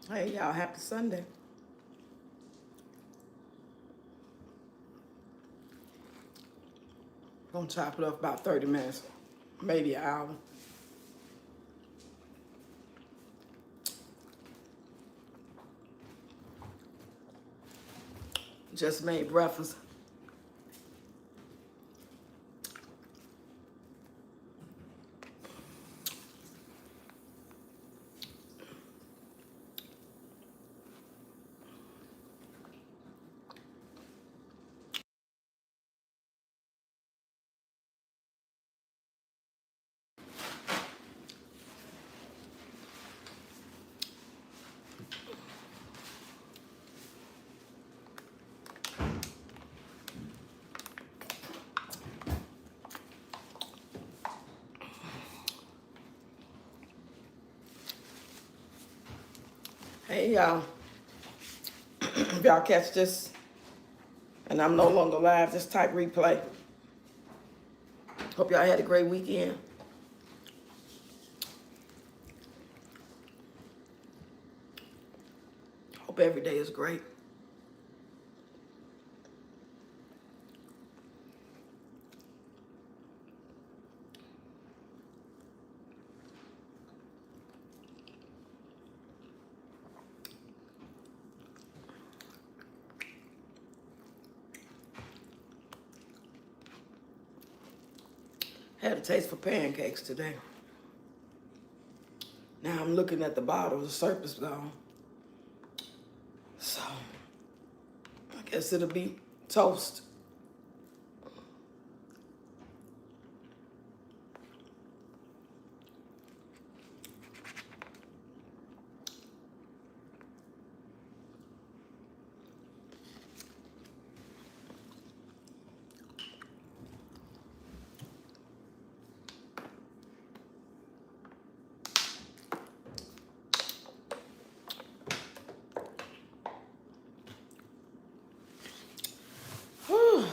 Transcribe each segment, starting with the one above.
Hey, y'all, happy Sunday. Gonna chop it up about 30 minutes, maybe an hour. Just made breakfast. Hey, y'all. If y'all catch this and I'm no longer live, just type replay. Hope y'all had a great weekend. Hope every day is great. Had a taste for pancakes today. Now I'm looking at the bottle, the syrup is gone. So, I guess it'll be toast. Whew.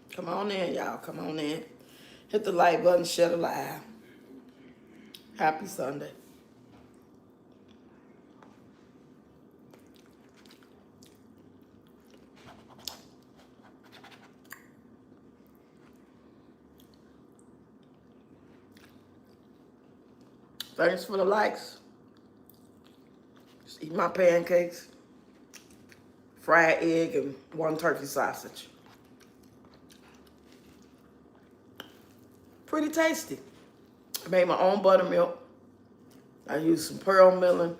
Come on in, y'all. Come on in. Hit the like button, share the live. Happy Sunday. Thanks for the likes. Just eat my pancakes, fried egg, and one turkey sausage. Pretty tasty. I made my own buttermilk. I used some pearl milling,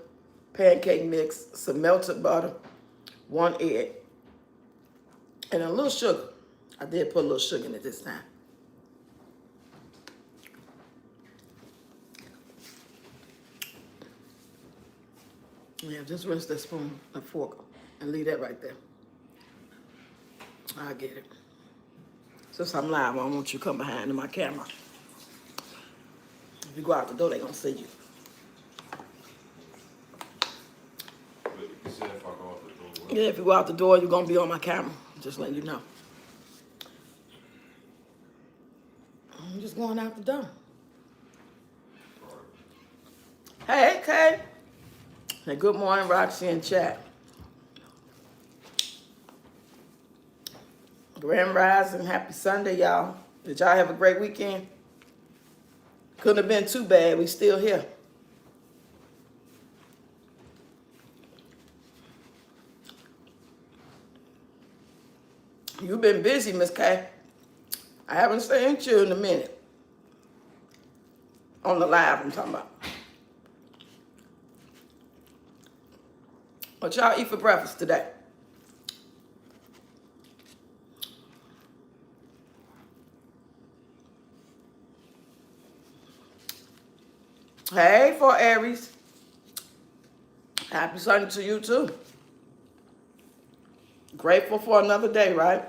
pancake mix, some melted butter, one egg, and a little sugar. I did put a little sugar in it this time. Yeah, just rinse that spoon and fork and leave that right there. I get it. Since I'm live, I don't want you to come behind in my camera. If you go out the door, they're going to see you. But you said if I go out the door, what? Yeah, if you go out the door, you're going to be on my camera. Just letting you know. I'm just going out the door. Hey, Kay. Hey, good morning, Roxy in chat. Grand Rising, happy Sunday, y'all. Did y'all have a great weekend? Couldn't have been too bad. We still here. You've been busy, Miss Kay. I haven't seen you in a minute. On the live, I'm talking about. What y'all eat for breakfast today? Hey, for Aries. Happy Sunday to you, too. Grateful for another day, right?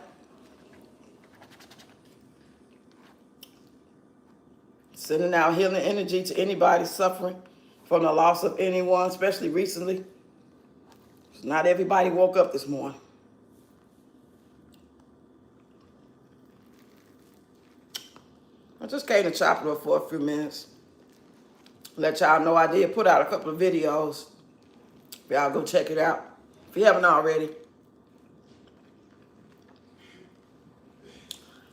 Sending out healing energy to anybody suffering from the loss of anyone, especially recently. Not everybody woke up this morning. I just came to chop it up for a few minutes. Let y'all know I did put out a couple of videos. Y'all go check it out if you haven't already.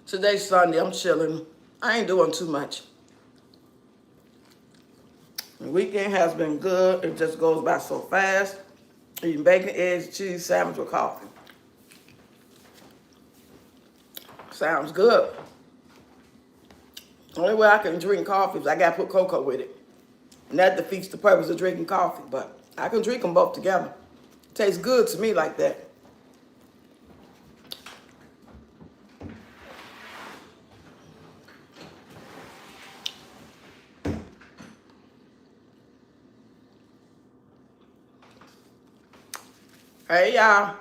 Today's Sunday. I'm chilling. I ain't doing too much. The weekend has been good. It just goes by so fast. Eating bacon, eggs, cheese, sandwich with coffee. Sounds good. Only way I can drink coffee is I gotta put cocoa with it. And that defeats the purpose of drinking coffee. But I can drink them both together. Tastes good to me like that. Hey y'all.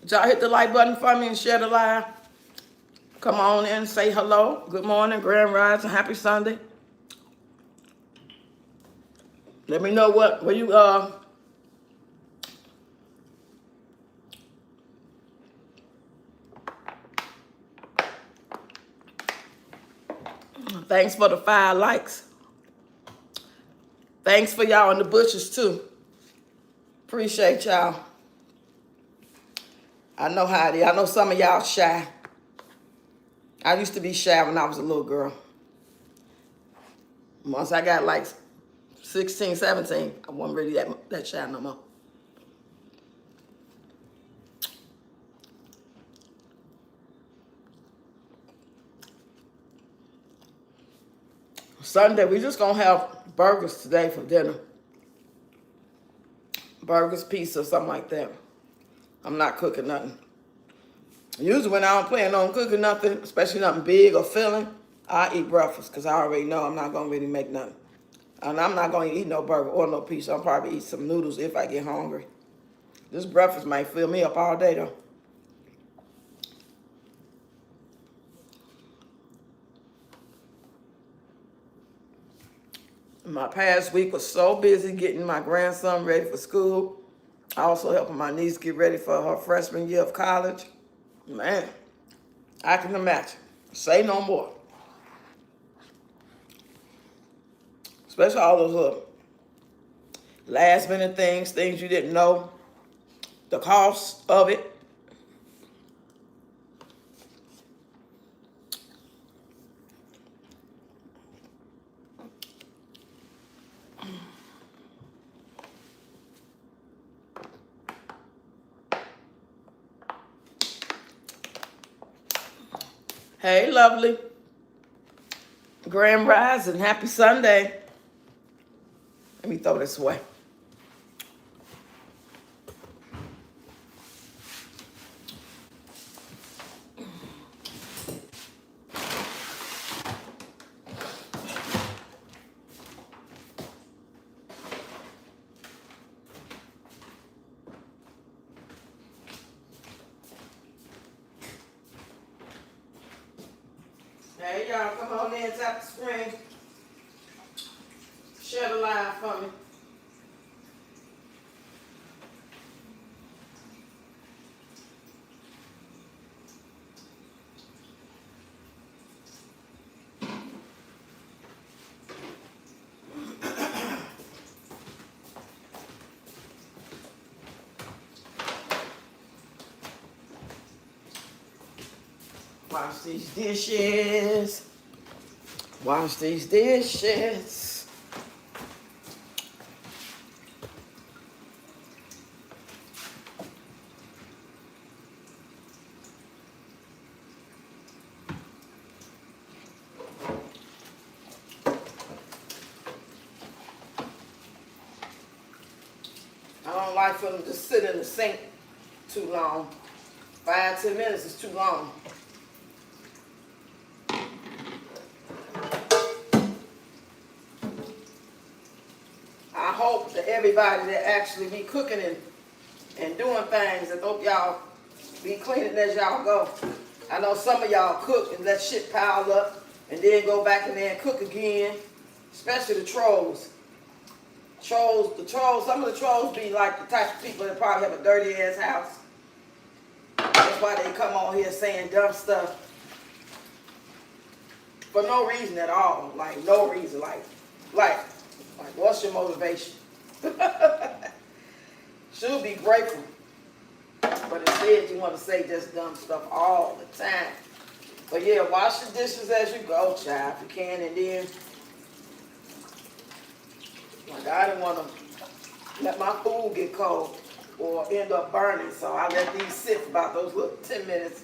Did y'all hit the like button for me and share the live? Come on in and say hello. Good morning, Grand Rise, and happy Sunday. Let me know where you thanks for the 5 likes. Thanks for y'all in the bushes too. Appreciate y'all. I know how it is. I know some of y'all shy. I used to be shy when I was a little girl. Once I got like 16, 17, I wasn't really that shy no more. Sunday, we just gonna have burgers today for dinner. Burgers, pizza, something like that. I'm not cooking nothing. Usually when I don't plan on cooking nothing, especially nothing big or filling, I eat breakfast because I already know I'm not gonna really make nothing. And I'm not gonna eat no burger or no pizza. I'll probably eat some noodles if I get hungry. This breakfast might fill me up all day though. My past week was so busy getting my grandson ready for school. Also helping my niece get ready for her freshman year of college. Man, I can imagine. Say no more. Especially all those little last minute things you didn't know, the cost of it. Hey, lovely. Grand Rise and happy Sunday. Let me throw this away. Hey, y'all, come on in, tap the screen. Share the live for me. Wash these dishes. Wash these dishes. I don't like for them to sit in the sink too long. 5, 10 minutes is too long. I hope that everybody that actually be cooking and doing things, and hope y'all be cleaning as y'all go. I know some of y'all cook and let shit pile up and then go back in there and cook again, especially the trolls. Some of the trolls be like the type of people that probably have a dirty ass house. That's why they come on here saying dumb stuff for no reason at all. Like no reason. Like Like, what's your motivation? Should be grateful. But instead, you want to say just dumb stuff all the time. But yeah, wash your dishes as you go, child, if you can. And then, like, I didn't want to let my food get cold or end up burning. So I let these sit for about those little 10 minutes.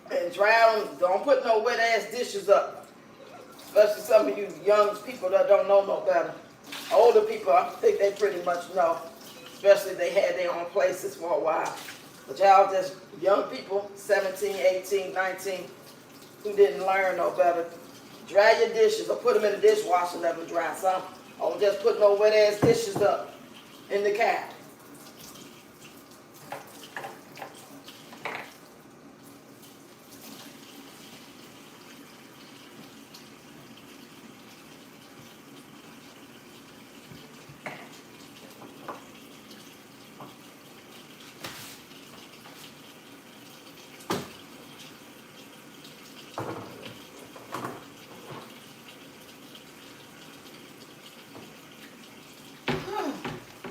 And dry them. Don't put no wet ass dishes up. Especially some of you young people that don't know no better. Older people, I think they pretty much know. Especially if they had their own places for a while. But y'all just young people, 17, 18, 19, who didn't learn no better. Dry your dishes or put them in the dishwasher and let them dry some. Don't just put no wet ass dishes up in the cabinet.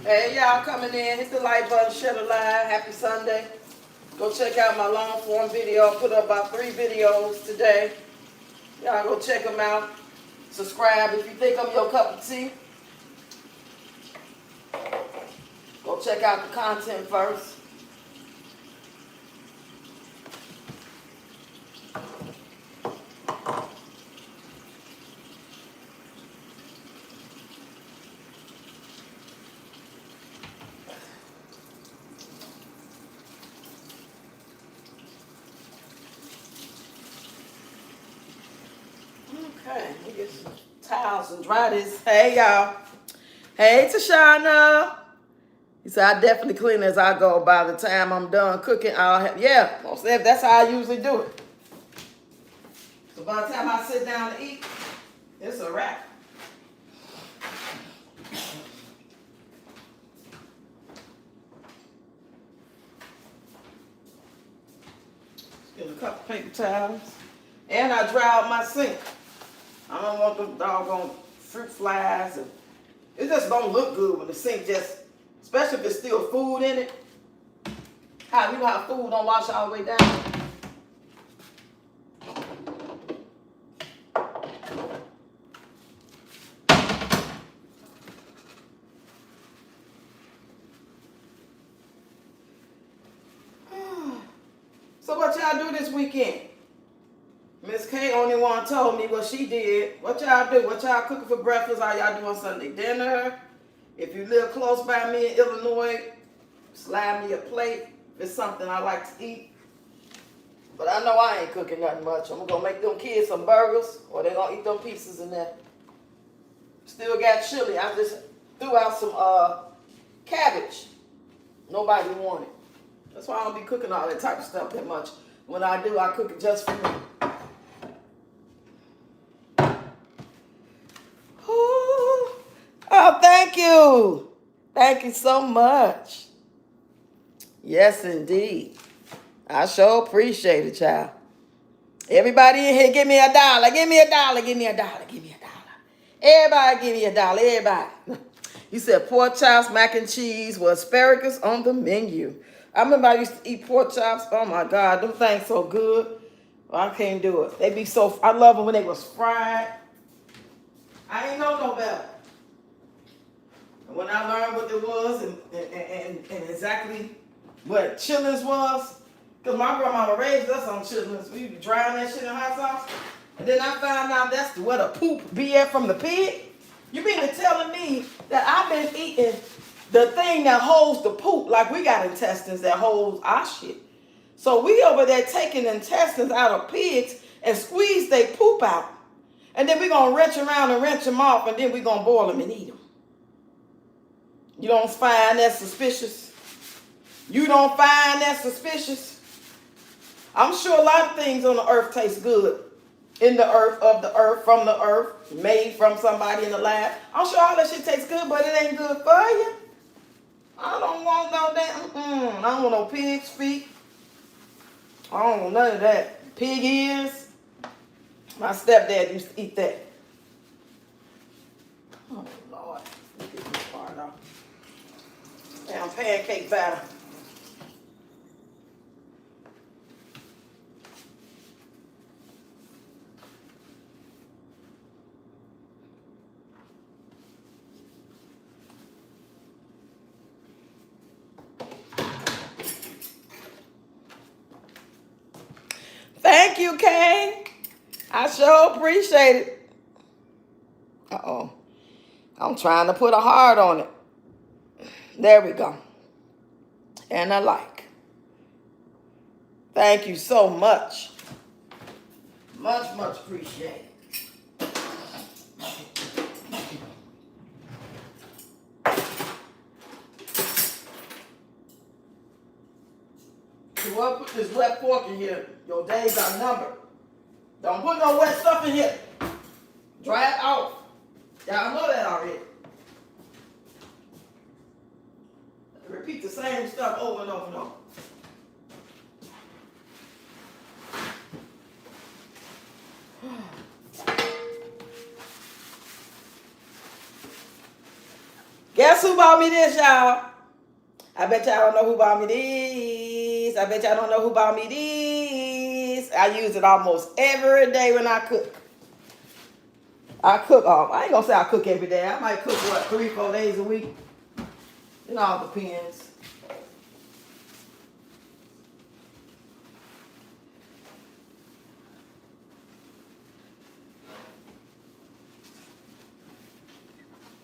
Hey, y'all coming in, hit the like button, share the live. Happy Sunday. Go check out my long form video. I put up about 3 videos today. Y'all go check them out. Subscribe if you think I'm your cup of tea. Go check out the content first. Okay, let me get some towels and dry this. Hey, y'all. Hey, Tashana. He said, I definitely clean as I go. By the time I'm done cooking, I'll have, yeah, that's how I usually do it. So by the time I sit down to eat, it's a wrap. Get a couple paper towels. And I dry out my sink. I don't want them doggone fruit flies. And it just don't look good when the sink just, especially if there's still food in it. You know how food don't wash all the way down? So what y'all do this weekend? Miss K only one told me what she did. What y'all do? What y'all cooking for breakfast? How y'all doing Sunday dinner? If you live close by me in Illinois, slide me a plate. It's something I like to eat. But I know I ain't cooking nothing much. I'm gonna make them kids some burgers, or they gonna eat them pieces in there. Still got chili. I just threw out some cabbage. Nobody wanted. That's why I don't be cooking all that type of stuff that much. When I do, I cook it just for me. Ooh. Oh, thank you. Thank you so much. Yes, indeed. I sure appreciate it, child. Everybody in here, give me $1. Give me $1. Give me $1. Give me $1. Everybody give me $1. Everybody. You said pork chops, mac and cheese with asparagus on the menu. I remember I used to eat pork chops. Oh my God, them things so good. Well, I can't do it. They be so, I love them when they was fried. I ain't know no better. When I learned what it was and exactly what chillins was, because my grandmama raised us on chillins. We be drying that shit in hot sauce. And then I found out that's where the poop be at from the pig. You mean to telling me that I've been eating the thing that holds the poop, like we got intestines that holds our shit. So we over there taking intestines out of pigs and squeeze they poop out. And then we're going to wrench around and wrench them off, and then we're going to boil them and eat them. You don't find that suspicious? You don't find that suspicious? I'm sure a lot of things on the earth taste good. in the earth, of the earth, from the earth, made from somebody in the lab. I'm sure all that shit tastes good, but it ain't good for you. I don't want no damn, I don't want no pig's feet. I don't want none of that. Pig ears. My stepdad used to eat that. Oh, Lord. Let me get this part off. Damn pancake batter. Thank you, Kay. I sure appreciate it. Uh-oh. I'm trying to put a heart on it. There we go. And I like. Thank you so much. Much, much appreciated. Whoever put this wet pork in here, your days are numbered. Don't put no wet stuff in here. Dry it off. Y'all know that already. Repeat the same stuff over and over and over. Guess who bought me this, y'all? I bet y'all don't know who bought me these. I bet y'all don't know who bought me these. I use it almost every day when I cook. I ain't gonna say I cook every day. I might cook, 3-4 days a week. It all depends.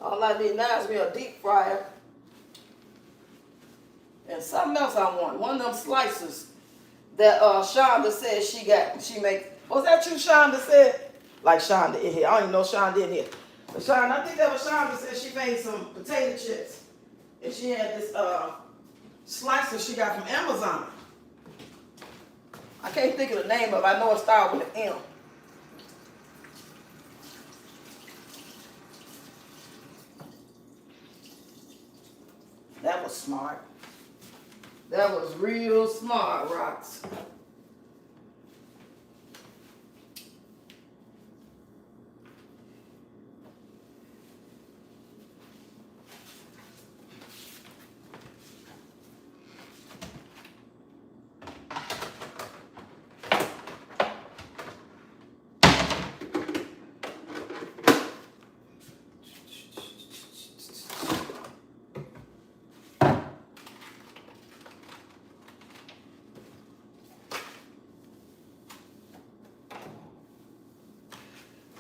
All I need now is me a deep fryer. And something else I want. One of them slices that Shonda said she make. Was that you, Shonda said? Like Shonda in here. I don't even know Shonda in here. But Shonda, I think that was Shonda said she made some potato chips. And she had this slicer she got from Amazon. I can't think of the name of it. I know it started with an M. That was smart. That was real smart, Rox.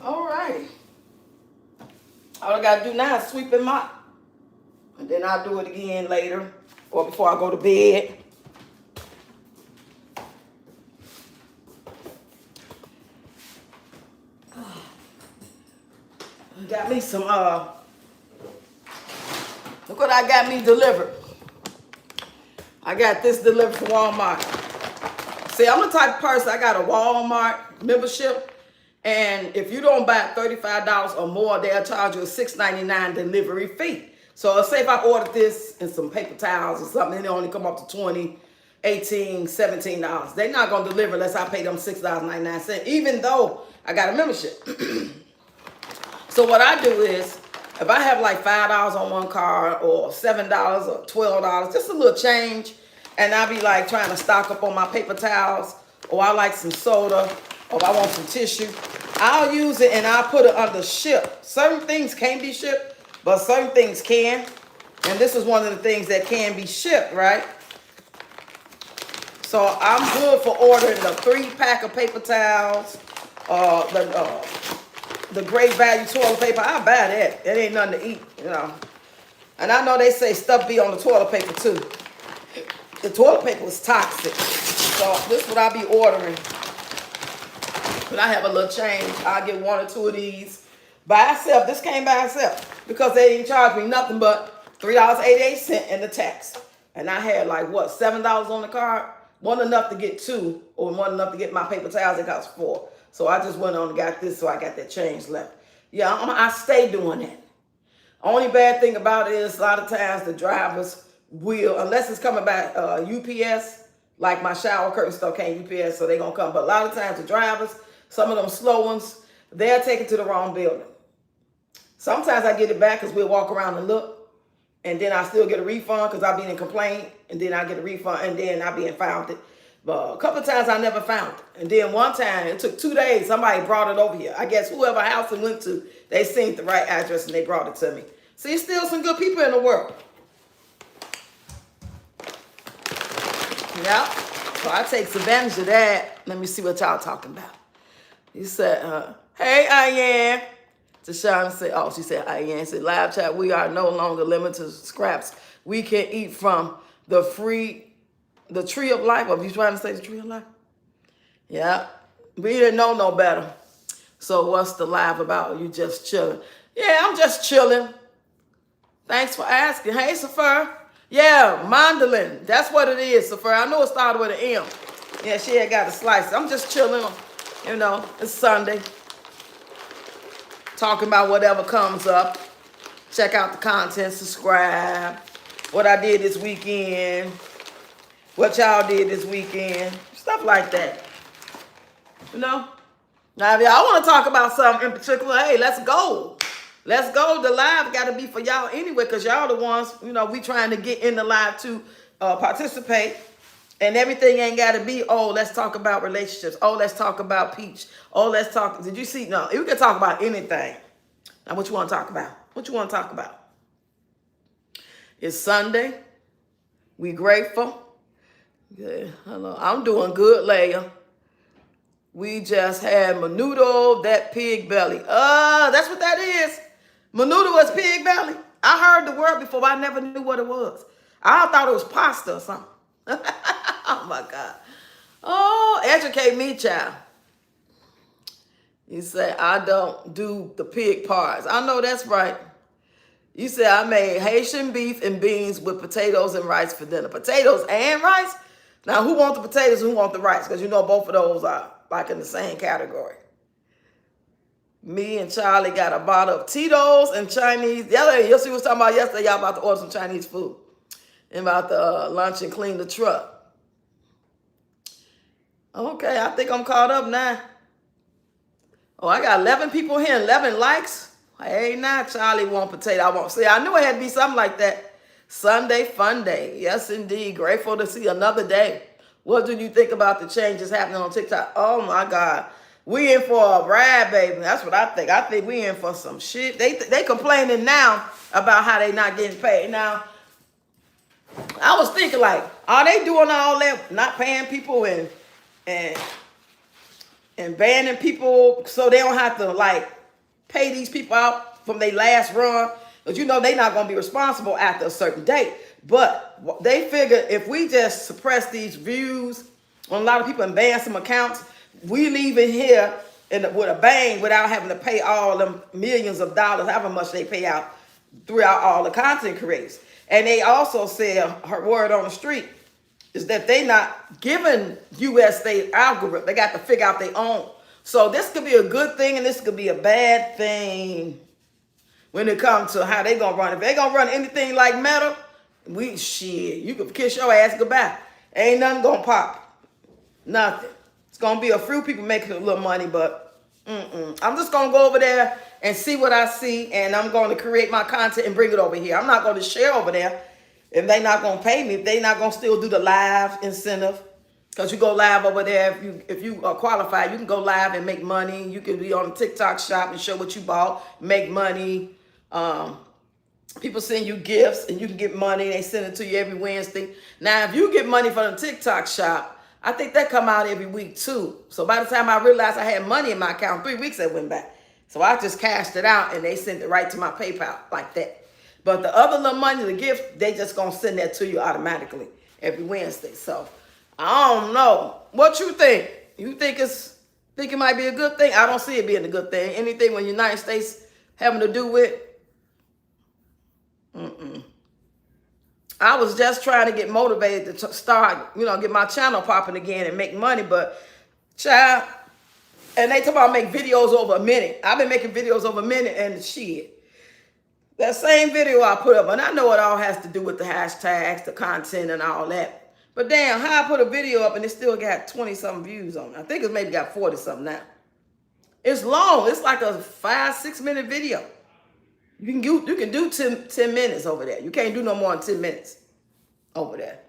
All right. All I gotta do now is sweep and mop. And then I'll do it again later or before I go to bed. Got me some, look what I got me delivered. I got this delivered from Walmart. See, I'm the type of person, I got a Walmart membership. And if you don't buy $35 or more, they'll charge you a $6.99 delivery fee. So let's say if I ordered this and some paper towels or something, and it only come up to $20, $18, $17. They're not going to deliver unless I pay them $6.99, even though I got a membership. So what I do is, if I have like $5 on one card or $7 or $12, just a little change, and I be like trying to stock up on my paper towels, or I like some soda, or I want some tissue, I'll use it and I'll put it under ship. Certain things can't be shipped, but certain things can. And this is one of the things that can be shipped, right? So I'm good for ordering the 3-pack of paper towels, the great value toilet paper. I'll buy that. It ain't nothing to eat, you know. And I know they say stuff be on the toilet paper too. The toilet paper is toxic. So this is what I'll be ordering. When I have a little change, I'll get 1 or 2 of these by itself. This came by itself because they didn't charge me nothing but $3.88 in the tax. And I had like, what, $7 on the card? wasn't enough to get 2, or wasn't enough to get my paper towels. It cost 4. So I just went on and got this, so I got that change left. Yeah, I stay doing that. Only bad thing about it is a lot of times the drivers will, unless it's coming by UPS, like my shower curtain store came UPS, so they're going to come. But a lot of times the drivers, some of them slow ones, they'll take it to the wrong building. Sometimes I get it back because we'll walk around and look, and then I still get a refund because I'll be in complaint, and then I get a refund, and then I be in found it. But a couple of times I never found it. And then one time, it took 2 days, somebody brought it over here. I guess whoever house I went to, they seen the right address and they brought it to me. See, still some good people in the world. Yeah. So I take advantage of that. Let me see what y'all talking about. You said, hey, Ian. Tashana said, oh, she said, Ian said, live chat, we are no longer limited to scraps. We can eat from the tree of life. Are you trying to say the tree of life? Yeah. We didn't know no better. So what's the live about? You just chilling? Yeah, I'm just chilling. Thanks for asking. Hey, Safar. Yeah, mandolin. That's what it is, Safar. I know it started with an M. Yeah, she had got a slice. I'm just chilling. You know, it's Sunday. Talking about whatever comes up. Check out the content. Subscribe. What I did this weekend. What y'all did this weekend. Stuff like that. You know? Now, if y'all want to talk about something in particular, hey, let's go. Let's go. The live got to be for y'all anyway, because y'all the ones, you know, we trying to get in the live to participate. And everything ain't got to be, oh, let's talk about relationships. Oh, let's talk about Peach. Oh, let's talk. Did you see? No, we can talk about anything. Now, what you want to talk about? What you want to talk about? It's Sunday. We grateful. Yeah, hello. I'm doing good, Leia. We just had menudo, that pig belly. That's what that is. Menudo is pig belly. I heard the word before, but I never knew what it was. I thought it was pasta or something. Oh, my God. Oh, educate me, child. You say, I don't do the pig parts. I know that's right. You say, I made Haitian beef and beans with potatoes and rice for dinner. Potatoes and rice? Now, who wants the potatoes and who wants the rice? Because you know both of those are like in the same category. Me and Charlie got a bottle of Tito's and Chinese. The other day, you'll see what I was talking about yesterday. Y'all about to order some Chinese food. And about to lunch and clean the truck. Okay, I think I'm caught up now. Oh, I got 11 people here, 11 likes. Hey, now Charlie want potato. I won't see. I knew it had to be something like that. Sunday fun day. Yes, indeed. Grateful to see another day. What do you think about the changes happening on TikTok? Oh, my God. We in for a ride, baby. That's what I think. I think we in for some shit. They complaining now about how they not getting paid. Now, I was thinking like, are they doing all that, not paying people and banning people so they don't have to like pay these people out from their last run? Because you know they not going to be responsible after a certain date. But they figure if we just suppress these views on a lot of people and ban some accounts, we leave it here with a bang without having to pay all them millions of dollars, however much they pay out throughout all the content creators. And they also said, her word on the street, is that they not giving U.S. state algorithm. They got to figure out their own. So this could be a good thing and this could be a bad thing when it comes to how they going to run. If they going to run anything like Meta, you can kiss your ass goodbye. Ain't nothing going to pop. Nothing. It's going to be a few people making a little money, but I'm just going to go over there and see what I see, and I'm going to create my content and bring it over here. I'm not going to share over there if they not going to pay me, if they not going to still do the live incentive. Because you go live over there, if you are qualified, you can go live and make money. You can be on the TikTok shop and show what you bought, make money. People send you gifts and you can get money. They send it to you every Wednesday. Now, if you get money from the TikTok shop, I think that come out every week too. So by the time I realized I had money in my account, 3 weeks it went back. So I just cashed it out and they sent it right to my PayPal like that. But the other little money, the gift, they just gonna send that to you automatically every Wednesday. So I don't know. What you think? You think it might be a good thing? I don't see it being a good thing. Anything when the United States having to do with, I was just trying to get motivated to start, get my channel popping again and make money. But, child, and they talk about make videos over a minute. I've been making videos over a minute and shit. That same video I put up, and I know it all has to do with the hashtags, the content, and all that. But damn, how I put a video up and it still got 20-something views on it. I think it's maybe got 40-something now. It's long. It's like a 5-6 minute video. You can do 10 minutes over there. You can't do no more than 10 minutes over there.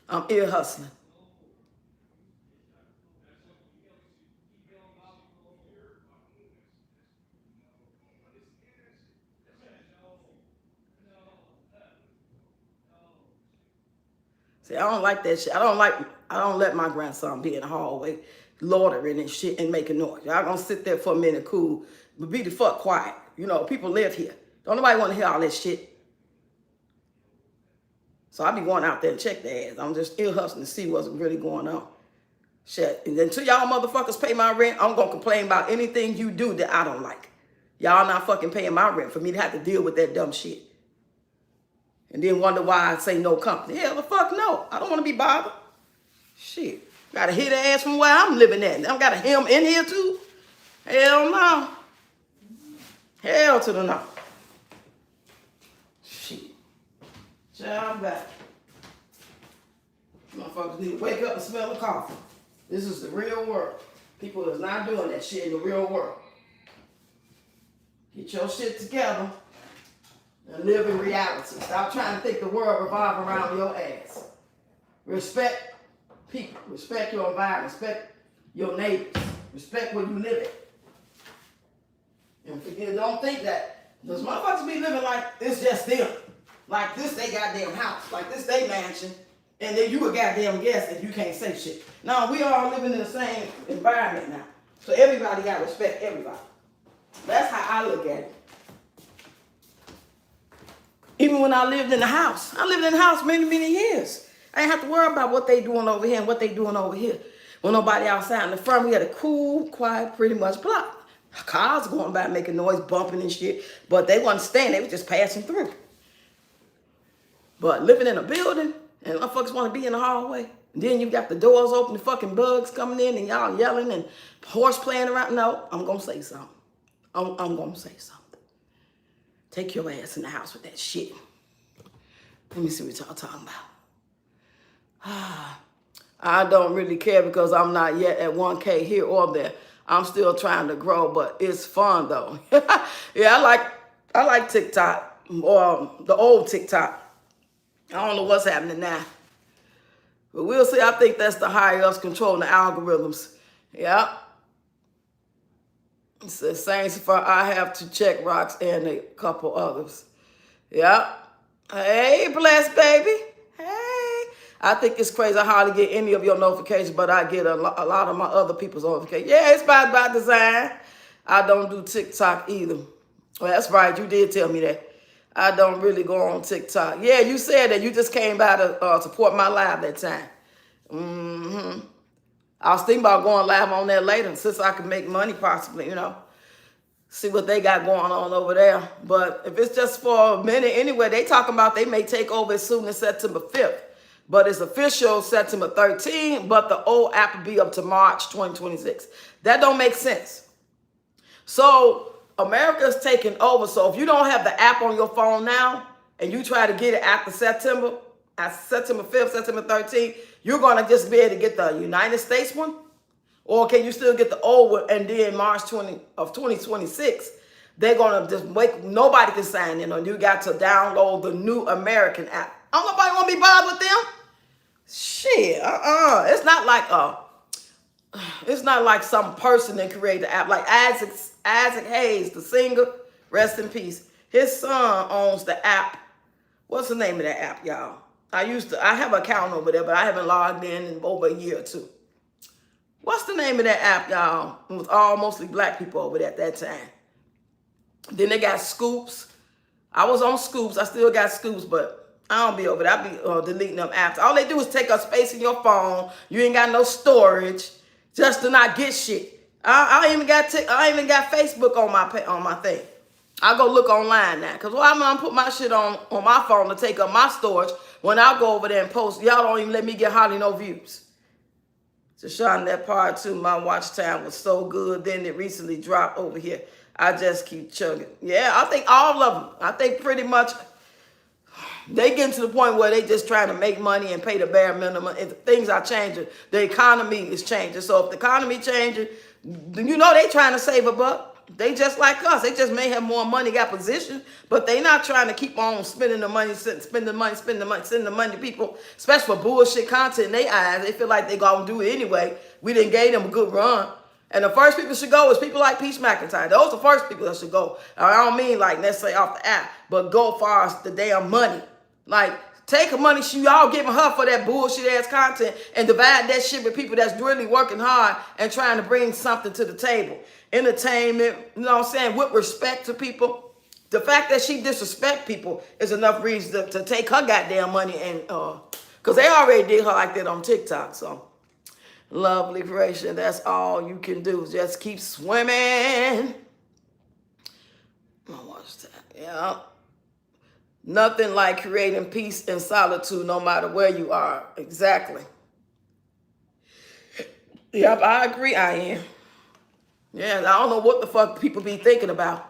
I'm ear hustling. See, I don't like that shit. I don't let my grandson be in the hallway loitering and shit and making noise. Y'all gonna sit there for a minute, cool, but be the fuck quiet. People live here. Don't nobody want to hear all that shit. So I be going out there and check their ass. I'm just ear hustling to see what's really going on. Shit. And until y'all motherfuckers pay my rent, I'm gonna complain about anything you do that I don't like. Y'all not fucking paying my rent for me to have to deal with that dumb shit. And then wonder why I say no company. Hell the fuck no. I don't want to be bothered. Shit. Gotta hit the ass from where I'm living at. I got him in here too? Hell no. Hell to the no. Shit. Child back. Motherfuckers need to wake up and smell the coffee. This is the real world. People is not doing that shit in the real world. Get your shit together and live in reality. Stop trying to think the world revolves around your ass. Respect people. Respect your environment. Respect your neighbors. Respect where you live at. And forget, don't think that. Because motherfuckers be living like it's just them. Like this they goddamn house. Like this they mansion. And then you a goddamn guest if you can't say shit. No, we all living in the same environment now. So everybody got to respect everybody. That's how I look at it. Even when I lived in the house. I lived in the house many, many years. I didn't have to worry about what they doing over here and what they doing over here. When nobody outside in the front, we had a cool, quiet, pretty much block. Cars going by making noise, bumping and shit. But they wasn't staying, they was just passing through. But living in a building, and motherfuckers want to be in the hallway. And then you got the doors open, the fucking bugs coming in, and y'all yelling and horse playing around. No, I'm going to say something. I'm going to say something. Take your ass in the house with that shit. Let me see what y'all talking about. I don't really care because I'm not yet at 1K here or there. I'm still trying to grow, but it's fun though. Yeah, I like TikTok, or the old TikTok. I don't know what's happening now. But we'll see. I think that's the higher ups controlling the algorithms. Yeah. It says, Saints, for I have to check rocks and a couple others. Yeah. Hey, blessed baby. Hey. I think it's crazy. I hardly get any of your notifications, but I get a lot of my other people's notifications. Yeah, it's by design. I don't do TikTok either. Well, that's right. You did tell me that. I don't really go on TikTok. Yeah, you said that. You just came by to support my live that time. I was thinking about going live on that later since I could make money possibly, see what they got going on over there. But if it's just for a minute anyway, they talking about they may take over as soon as September 5th. But it's official September 13th, but the old app will be up to March 2026. That don't make sense. So America's taking over. So if you don't have the app on your phone now and you try to get it after September 5th, September 13th, you're going to just be able to get the United States one? Or can you still get the old one and then March 2026, they're going to just nobody can sign in, or you got to download the new American app. I don't nobody want to be bothered with them. Shit, it's not like some person that created the app. Like Isaac Hayes, the singer, rest in peace. His son owns the app. What's the name of that app, y'all? I have an account over there, but I haven't logged in over a year or two. What's the name of that app, y'all? It was all mostly black people over there at that time. Then they got Scoops. I was on Scoops. I still got Scoops, but I don't be over there. I be deleting them apps. All they do is take up space in your phone. You ain't got no storage just to not get shit. I even got I even got Facebook on my thing. I go look online now, cause why am I put my shit on my phone to take up my storage when I go over there and post? Y'all don't even let me get hardly no views. So Sean, that part two, my watch time was so good. Then it recently dropped over here. I just keep chugging. Yeah, I think all of them. I think pretty much they getting to the point where they just trying to make money and pay the bare minimum. And things are changing. The economy is changing. So if the economy changing, you know they trying to save a buck. They just like us. They just may have more money, got position, but they not trying to keep on spending the money, sending the money to people, especially for bullshit content in their eyes. They feel like they gonna do it anyway. We didn't gave them a good run. And the first people should go is people like Peach McIntyre. Those are the first people that should go. I don't mean like necessarily off the app, but go far as the damn money. Like, take the money y'all giving her for that bullshit ass content and divide that shit with people that's really working hard and trying to bring something to the table. Entertainment, you know what I'm saying, with respect to people. The fact that she disrespect people is enough reason to take her goddamn money and, because they already did her like that on TikTok, so. Love liberation, that's all you can do. Just keep swimming. Watch that, yeah. Nothing like creating peace and solitude no matter where you are. Exactly. Yep, I agree, I am. Yeah, I don't know what the fuck people be thinking about.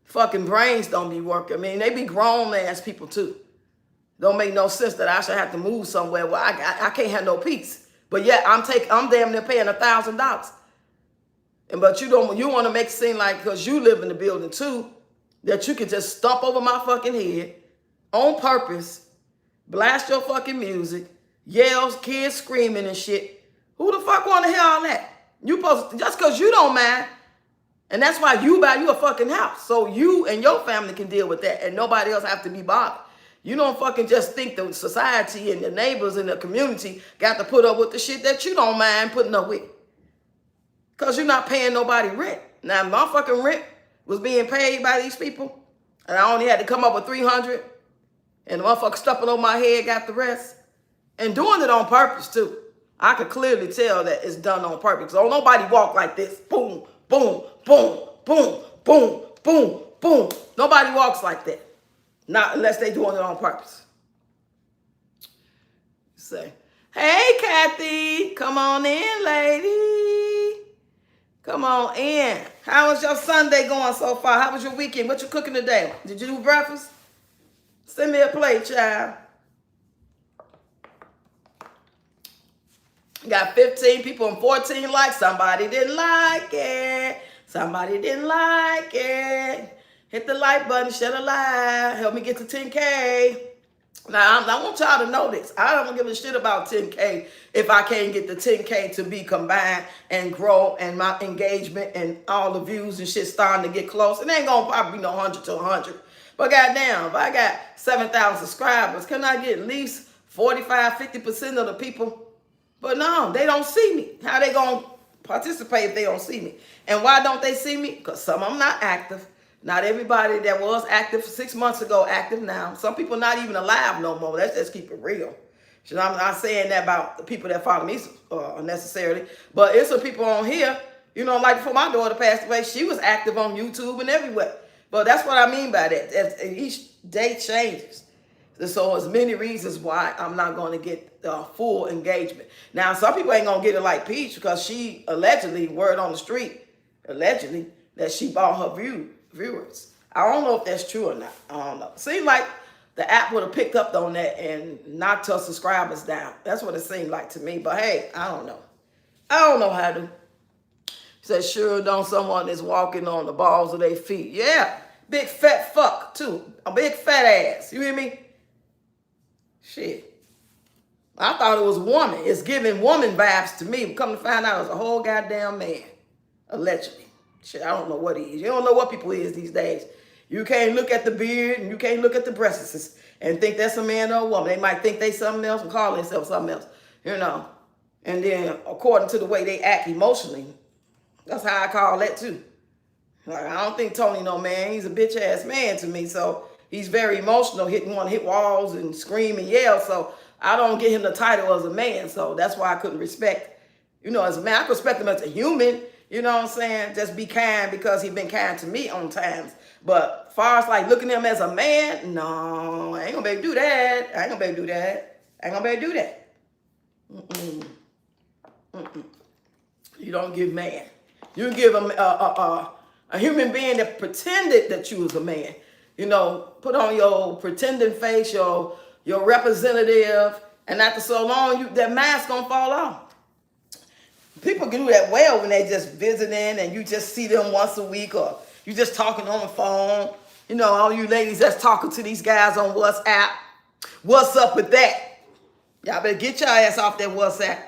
Fucking brains don't be working. I mean, they be grown ass people too. Don't make no sense that I should have to move somewhere where I can't have no peace. But yeah, I'm damn near paying $1,000. And but you want to make it seem like because you live in the building too, that you can just stomp over my fucking head on purpose, blast your fucking music, yells, kids screaming and shit. Who the fuck want to hear all that? You supposed to, just because you don't mind, and that's why you buy you a fucking house, so you and your family can deal with that, and nobody else have to be bothered. You don't fucking just think the society and the neighbors and the community got to put up with the shit that you don't mind putting up with, because you're not paying nobody rent. Now, my fucking rent was being paid by these people, and I only had to come up with $300, and the motherfucker stuffing on my head got the rest, and doing it on purpose too. I could clearly tell that it's done on purpose. So nobody walk like this. Boom, boom, boom, boom, boom, boom, boom. Nobody walks like that. Not unless they doing it on purpose. Say, hey, Kathy, come on in, lady. Come on in. How was your Sunday going so far? How was your weekend? What you cooking today? Did you do breakfast? Send me a plate, child. Got 15 people and 14 likes. Somebody didn't like it. Somebody didn't like it. Hit the like button, share the live. Help me get to 10K. Now, I want y'all to know this. I don't give a shit about 10K if I can't get the 10K to be combined and grow and my engagement and all the views and shit starting to get close. It ain't going to probably be no 100 to 100. But goddamn, if I got 7,000 subscribers, can I get at least 45, 50% of the people? But no, they don't see me. How they going to participate if they don't see me? And why don't they see me? Because some of them not active. Not everybody that was active 6 months ago active now. Some people not even alive no more. Let's just keep it real. You know, I'm not saying that about the people that follow me necessarily. But it's some people on here, you know, like before my daughter passed away, she was active on YouTube and everywhere. But that's what I mean by that. As each day changes. So there's many reasons why I'm not going to get full engagement. Now, some people ain't going to get it like Peach because she allegedly, word on the street, allegedly, that she bought her viewers. I don't know if that's true or not. I don't know. Seemed like the app would have picked up on that and knocked her subscribers down. That's what it seemed like to me. But hey, I don't know. I don't know how to. Says, sure don't someone that's walking on the balls of their feet. Yeah, big fat fuck too. A big fat ass. You hear me? Shit. I thought it was woman. It's giving woman vibes to me. Come to find out it was a whole goddamn man. Allegedly. Shit, I don't know what he is. You don't know what people is these days. You can't look at the beard and you can't look at the breasts and think that's a man or a woman. They might think they something else and call themselves something else. You know. And then according to the way they act emotionally, that's how I call that too. Like, I don't think Tony no man. He's a bitch ass man to me. So he's very emotional, want to hit walls and scream and yell. So I don't get him the title as a man. So that's why I couldn't respect, you know, as a man. I could respect him as a human. You know what I'm saying? Just be kind because he been kind to me on times. But far as like looking at him as a man, no, I ain't gonna be able to do that. I ain't gonna be able to do that. I ain't gonna be able to do that. Mm-mm. Mm-mm. You don't give man. You give a human being that pretended that you was a man. You know, put on your pretending face, your representative, and after so long, that mask gonna fall off. People can do that well when they just visiting and you just see them once a week, or you just talking on the phone. You know, all you ladies that's talking to these guys on WhatsApp. What's up with that? Y'all better get your ass off that WhatsApp.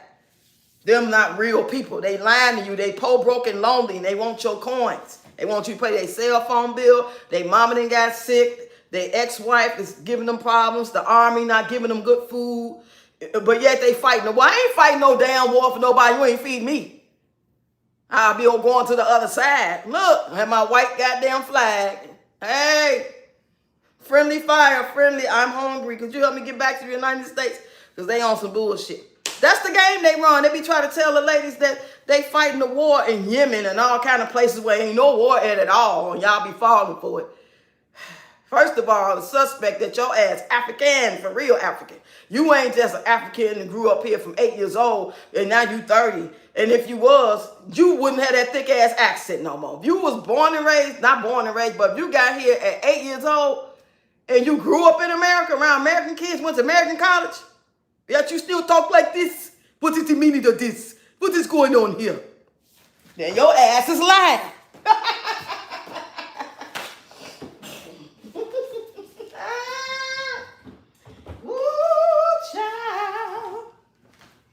Them not real people. They lying to you. They poor, broken, lonely, and they want your coins. They want you to pay their cell phone bill. They mama done got sick. Their ex-wife is giving them problems. The army not giving them good food. But yet they fighting. Well, I ain't fighting no damn war for nobody. You ain't feed me. I'll be going to the other side. Look, I have my white goddamn flag. Hey, friendly fire, friendly. I'm hungry. Could you help me get back to the United States? Because they on some bullshit. That's the game they run. They be trying to tell the ladies that they fighting the war in Yemen and all kind of places where ain't no war at all, and y'all be falling for it. First of all, the suspect that your ass African, for real African. You ain't just an African and grew up here from 8 years old and now you 30. And if you was, you wouldn't have that thick ass accent no more. If you was born and raised, not born and raised, but if you got here at 8 years old and you grew up in America around American kids, went to American college, yet you still talk like this. What is the meaning of this? What is going on here? Then your ass is lying.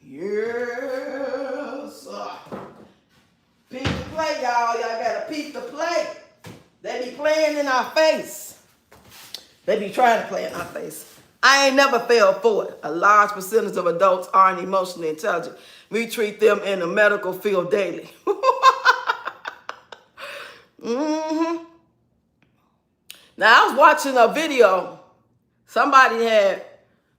Yes, sir. Peep the play, y'all. Y'all gotta peep the play. They be playing in our face. They be trying to play in our face. I ain't never fell for it. A large percentage of adults aren't emotionally intelligent. We treat them in the medical field daily. Mm-hmm. Now, I was watching a video. Somebody had,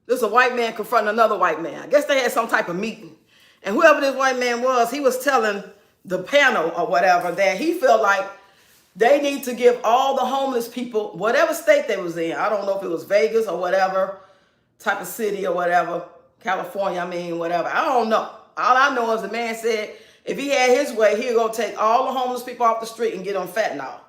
this a white man confronting another white man. I guess they had some type of meeting. And whoever this white man was, he was telling the panel or whatever that he felt like they need to give all the homeless people, whatever state they was in, I don't know if it was Vegas or whatever type of city or whatever, California, whatever. I don't know. All I know is the man said if he had his way, he'd go take all the homeless people off the street and get them fentanyl.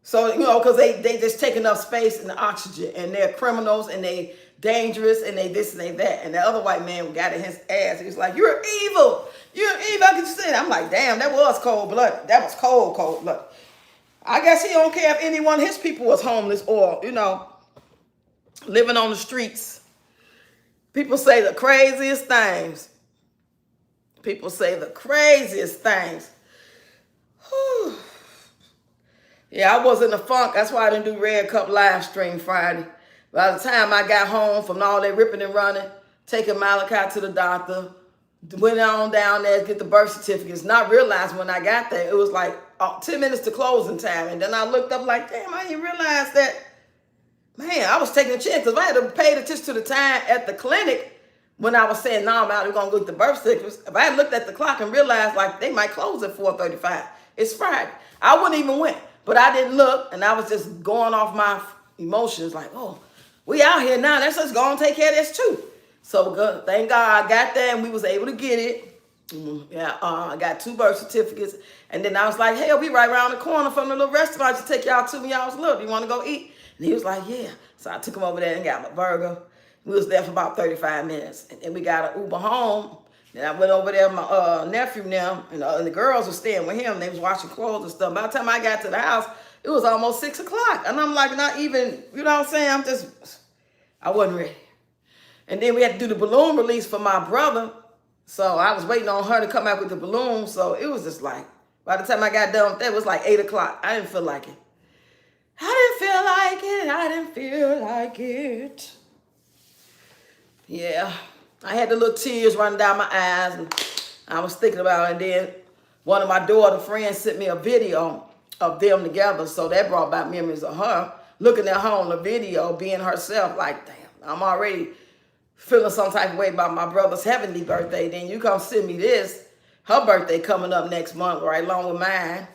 So, you know, because they just take enough space and the oxygen, and they're criminals and they dangerous and they this and they that. And the other white man got in his ass. He was like, you're evil. You're evil. How could you say that? I'm like, damn, that was cold-blooded. That was cold-blooded. I guess he don't care if any one of his people was homeless or, you know, living on the streets. People say the craziest things. People say the craziest things. Whew. Yeah, I was in a funk. That's why I didn't do Red Cup live stream Friday. By the time I got home from all that ripping and running, taking Malachi to the doctor, went on down there to get the birth certificates, not realizing when I got there, it was like 10 minutes to closing time. And then I looked up like, damn, I didn't realize that, man, I was taking a chance. Because if I had to pay attention to the time at the clinic when I was saying, no, I'm out, we're going to go get the birth certificates. If I had looked at the clock and realized like they might close at 4:35, it's Friday, I wouldn't even went. But I didn't look, and I was just going off my emotions like, oh, we out here now. Let's just go and take care of this too. So good. Thank God I got there and we was able to get it. Yeah, I got 2 birth certificates. And then I was like, hey, I'll be right around the corner from the little restaurant to take y'all to when y'all was little. You want to go eat? And he was like, yeah. So I took him over there and got my burger. We was there for about 35 minutes. And then we got an Uber home. Then I went over there with my nephew now, and the girls were staying with him. They was washing clothes and stuff. By the time I got to the house, it was almost 6 o'clock. And I'm like, not even, you know what I'm saying? I wasn't ready. And then we had to do the balloon release for my brother. So I was waiting on her to come out with the balloon. So it was just like, by the time I got done with that, it was like 8 o'clock. I didn't feel like it. I didn't feel like it. Yeah. I had the little tears running down my eyes, and I was thinking about it. And then one of my daughter friends sent me a video of them together, so that brought back memories of her, looking at her on the video, being herself, like, damn, I'm already feeling some type of way about my brother's heavenly birthday. Then you come send me this, her birthday coming up next month, right along with mine.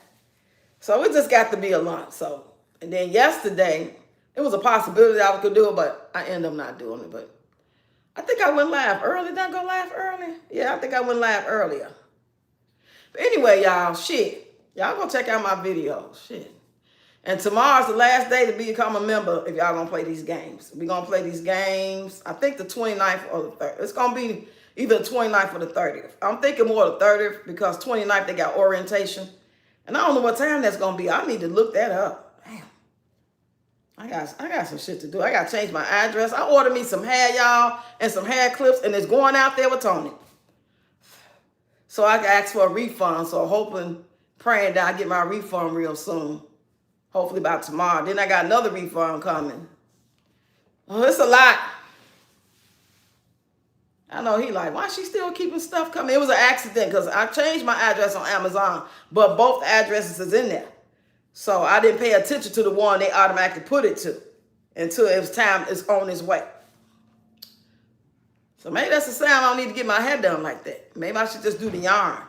So it just got to be a lunch. So, and then yesterday, it was a possibility I could do it, but I ended up not doing it. But I think I went live early. Did I go live early? Yeah, I think I went live earlier. But anyway, y'all, shit. Y'all go check out my videos. Shit. And tomorrow's the last day to become a member if y'all gonna play these games. We're gonna play these games, I think the 29th or the 30th. It's gonna be either the 29th or the 30th. I'm thinking more the 30th because 29th they got orientation. And I don't know what time that's gonna be. I need to look that up. Damn. I got some shit to do. I gotta change my address. I ordered me some hair, y'all, and some hair clips, and it's going out there with Tony. So I can ask for a refund. So hoping, praying that I get my refund real soon. Hopefully by tomorrow. Then I got another refund coming. Oh, it's a lot. I know he like, why she still keeping stuff coming? It was an accident because I changed my address on Amazon, but both addresses is in there. So I didn't pay attention to the one they automatically put it to until it was time it's on its way. So maybe that's the sound I don't need to get my hair done like that. Maybe I should just do the yarn.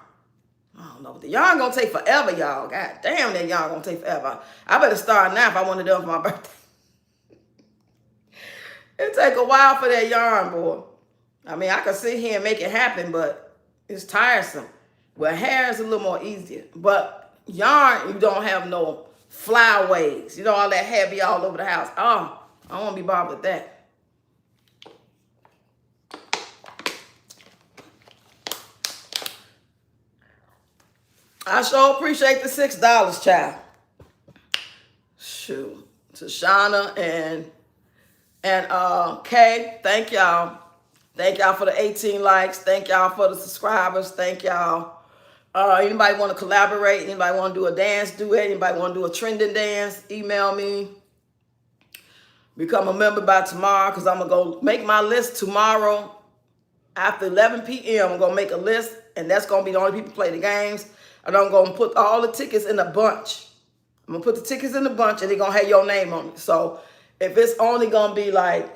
I don't know. The yarn gonna take forever, y'all. God damn, that yarn gonna take forever. I better start now if I want it done for my birthday. It take a while for that yarn, boy. I mean, I could sit here and make it happen, but it's tiresome. Well, hair is a little more easier. But yarn, you don't have no flyaways. You know, all that hair be all over the house. Oh, I don't want to be bothered with that. I sure appreciate the $6, child. Shoot. Tashana and Kay, thank y'all. Thank y'all for the 18 likes. Thank y'all for the subscribers. Thank y'all. Anybody want to collaborate? Anybody want to do a dance duet? Anybody want to do a trending dance? Email me. Become a member by tomorrow because I'm going to go make my list tomorrow after 11 p.m. I'm going to make a list, and that's going to be the only people play the games. And I'm going to put all the tickets in a bunch. I'm going to put the tickets in a bunch, and they're going to have your name on it. So if it's only going to be like,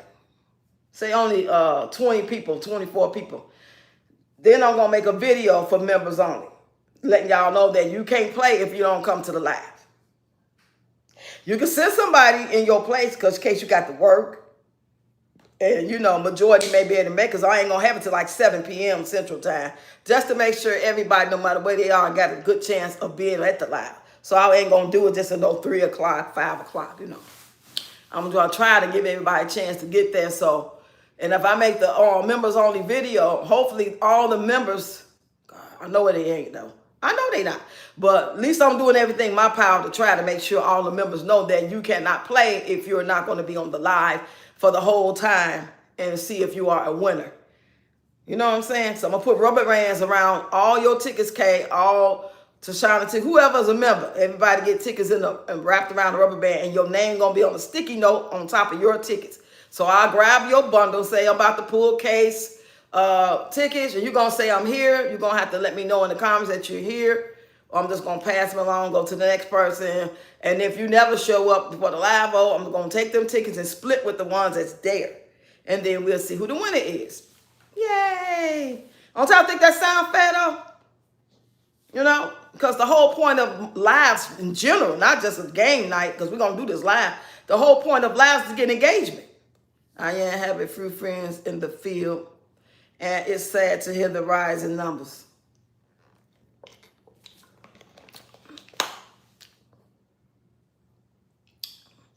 say only 20 people, 24 people, then I'm going to make a video for members only, letting y'all know that you can't play if you don't come to the live. You can send somebody in your place because in case you got to work. And, you know, majority may be able to make, because I ain't going to have it till like 7 p.m. Central Time, just to make sure everybody, no matter where they are, got a good chance of being at the live. So I ain't going to do it just at no 3 o'clock, 5 o'clock, you know. I'm going to try to give everybody a chance to get there. So, and if I make the members only video, hopefully all the members, God, I know they ain't though. I know they not. But at least I'm doing everything in my power to try to make sure all the members know that you cannot play if you're not going to be on the live for the whole time and see if you are a winner. You know what I'm saying? So I'm going to put rubber bands around all your tickets, Kay, all Tashana, whoever's a member. Everybody get tickets and wrapped around the rubber band, and your name going to be on a sticky note on top of your tickets. So I'll grab your bundle, say I'm about to pull case tickets, and you're going to say I'm here. You're going to have to let me know in the comments that you're here. Or I'm just going to pass them along, go to the next person. And if you never show up for the live, I'm going to take them tickets and split with the ones that's there. And then we'll see who the winner is. Yay! Don't y'all think that sound fair though? You know? Because the whole point of lives in general, not just a game night, because we're going to do this live. The whole point of lives is to get engagement. I am having few friends in the field, and it's sad to hear the rise in numbers.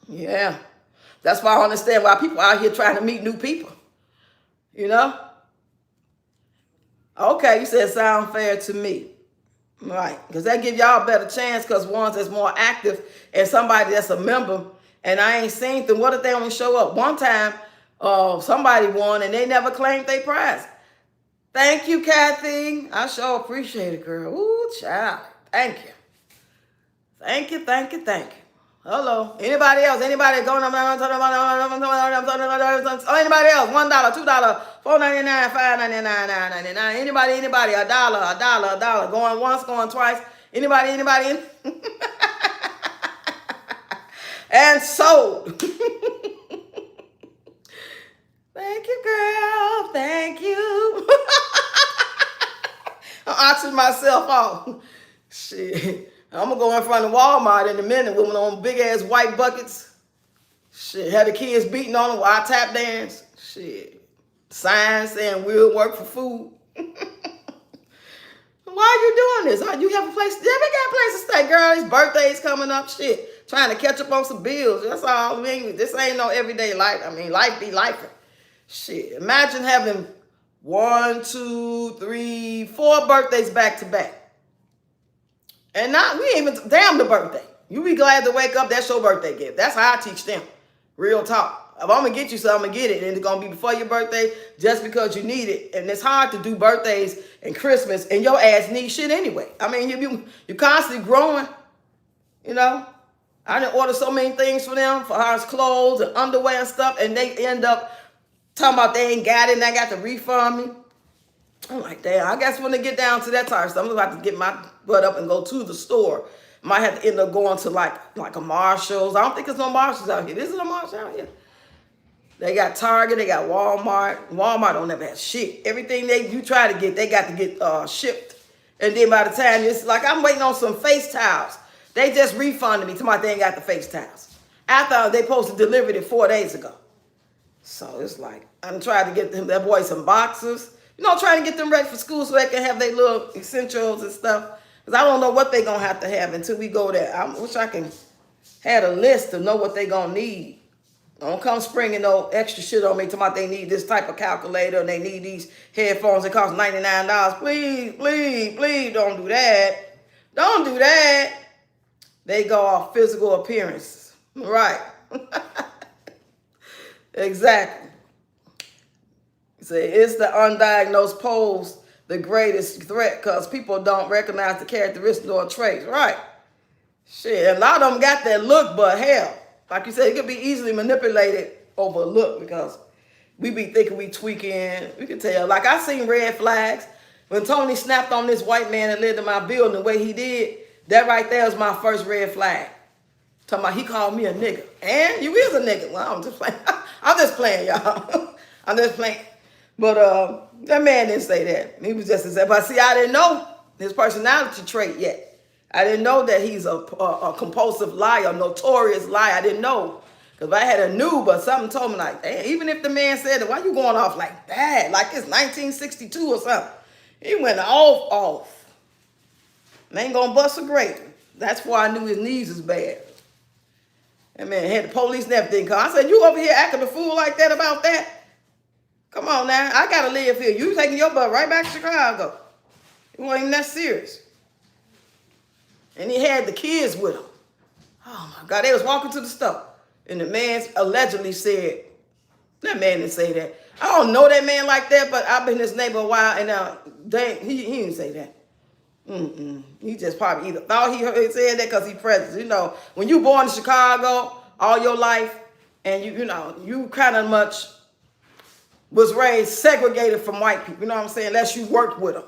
Yeah. That's why I understand why people out here trying to meet new people. You know? Okay, you said sound fair to me. Right. Because that give y'all a better chance, because ones that's more active and somebody that's a member, and I ain't seen them. What if they only show up one time? Somebody won and they never claimed their prize. Thank you, Kathy. I sure appreciate it, girl. Ooh, child. Thank you. Thank you, thank you, thank you. Hello. Anybody else? Anybody going on? Anybody else? $1, $2, $4.99, $5.99, $9.99. Anybody? A dollar. Going once, going twice. Anybody? And sold. Thank you, girl. Thank you. I'm auctioning myself off. Shit. I'm gonna go in front of Walmart in a minute with one of them big ass white buckets. Shit. Had the kids beating on them while I tap dance. Shit. Signs saying we'll work for food. Why are you doing this? Oh, you have a place? Yeah, we got a place to stay, girl. His birthday's coming up. Shit. Trying to catch up on some bills. That's all. I mean, this ain't no everyday life. I mean, life be life. Shit. Imagine having 1, 2, 3, 4 birthdays back to back. And not, we ain't even, damn the birthday. You be glad to wake up, that's your birthday gift. That's how I teach them. Real talk. If I'm gonna get you something, I'm gonna get it. And it's gonna be before your birthday just because you need it. And it's hard to do birthdays and Christmas and your ass needs shit anyway. I mean, you constantly growing, you know. I done order so many things for them, for house clothes and underwear and stuff, and they end up talking about they ain't got it and they got to refund me. I'm like, damn, I guess when they get down to that type of stuff, I'm about to get my butt up and go to the store. Might have to end up going to like a Marshall's. I don't think there's no Marshalls out here. Is it a Marshall out here? They got Target, they got Walmart. Walmart don't ever have shit. Everything you try to get, they got to get shipped. And then by the time it's like, I'm waiting on some face towels. They just refunded me. Tomorrow they ain't got the face towels. After they posted delivered it 4 days ago. So it's like, I'm trying to get them, that boy some boxes. You know, trying to get them ready for school so they can have their little essentials and stuff. Because I don't know what they're going to have until we go there. I wish I can have a list to know what they're going to need. Don't come springing no extra shit on me talking about they need this type of calculator and they need these headphones that cost $99. Please, please, please don't do that. Don't do that. They go off physical appearance. Right. Exactly. Say it's the undiagnosed pose the greatest threat because people don't recognize the characteristics or traits. Right. Shit, a lot of them got that look, but hell, like you said, it could be easily manipulated over a look because we be thinking we tweaking. We can tell. Like I seen red flags when Tony snapped on this white man that lived in my building the way he did. That right there was my first red flag. Talking about he called me a nigga. And you is a nigga. Well, I'm just playing. I'm just playing, y'all. I'm just playing. But that man didn't say that. He was just saying, but see, I didn't know his personality trait yet. I didn't know that he's a compulsive liar, notorious liar. I didn't know. Because if I had a knew, but something told me like, hey, even if the man said it, why you going off like that? Like it's 1962 or something. He went off. Man gonna bust a grape. That's why I knew his knees was bad. That man had the police and everything come. I said, you over here acting a fool like that about that? Come on now. I gotta live here. You taking your butt right back to Chicago. It wasn't even that serious. And he had the kids with him. Oh my God, they was walking to the store. And the man allegedly said, that man didn't say that. I don't know that man like that, but I've been in his neighbor a while, and he didn't say that. He just probably either thought he said that because he present. You know, when you born in Chicago all your life, and you kind of much was raised segregated from white people. You know what I'm saying? Unless you worked with them.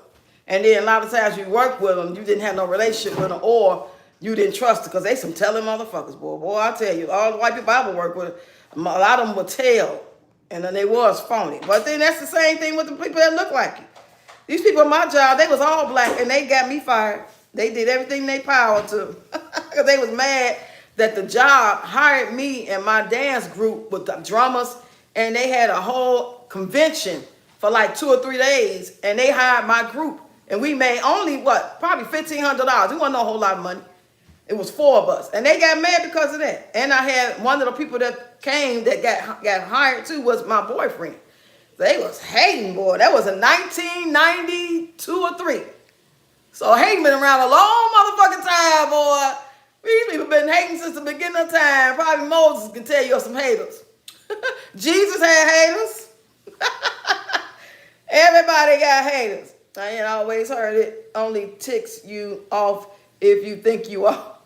And then a lot of times you worked with them, you didn't have no relationship with them, or you didn't trust them because they some telling motherfuckers, boy. Boy, I tell you, all the white people I would work with, a lot of them would tell, and then they was phony. But then that's the same thing with the people that look like you. These people at my job, they was all black, and they got me fired. They did everything they power to. Because they was mad that the job hired me and my dance group with the drummers, and they had a whole convention for like 2 or 3 days, and they hired my group. And we made only, probably $1,500. It wasn't no whole lot of money. It was 4 of us. And they got mad because of that. And I had one of the people that came that got hired too was my boyfriend. They was hating, boy. That was in 1992 or 3. So hating been around a long motherfucking time, boy. These people been hating since the beginning of time. Probably Moses can tell you of some haters. Jesus had haters. Everybody got haters. I ain't always heard it only ticks you off if you think you are.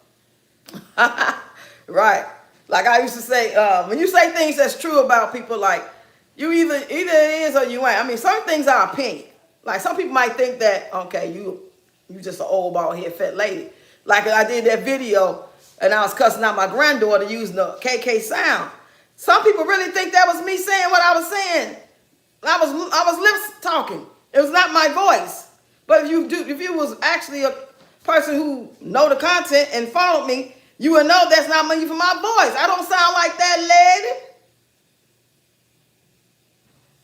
Right. Like I used to say, when you say things that's true about people, like you either it is or you ain't. I mean, some things are opinion. Like some people might think that, okay, you just an old bald head fat lady. Like I did that video and I was cussing out my granddaughter using the KK sound. Some people really think that was me saying what I was saying. I was lip talking. It was not my voice. But if you was actually a person who know the content and followed me, you would know that's not me for my voice. I don't sound like that lady.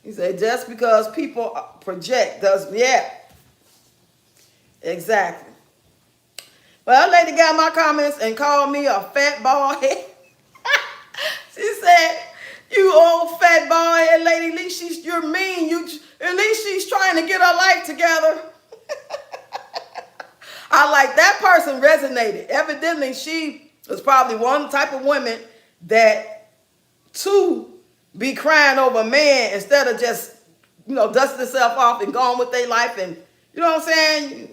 He said, just because people project does, yeah, exactly. Well, that lady got my comments and called me a fat bald head. She said, you old fat bald head lady, at least you're mean. At least she's trying to get her life together. I like that person resonated. Evidently, she was probably one type of women that to be crying over a man instead of just, dusting herself off and going with their life. And you know what I'm saying?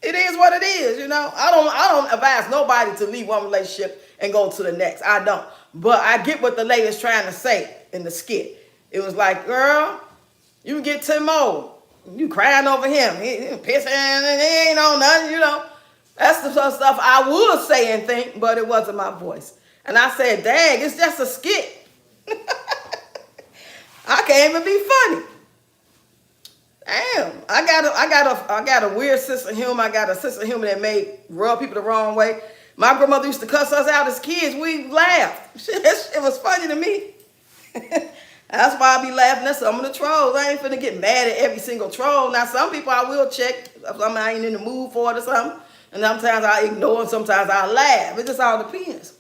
It is what it is, I don't advise nobody to leave one relationship and go to the next. I don't. But I get what the lady's trying to say in the skit. It was like, girl, you get Tim more. You crying over him. He pissing and he ain't on nothing, That's the sort of stuff I would say and think, but it wasn't my voice. And I said, dang, it's just a skit. I can't even be funny. Damn, I got a weird sense of humor. I got a sense of humor that made rub people the wrong way. My grandmother used to cuss us out as kids. We laughed. It was funny to me. That's why I be laughing at some of the trolls. I ain't finna get mad at every single troll. Now, some people I will check if I ain't in the mood for it or something. And sometimes I ignore and sometimes I laugh. It just all depends.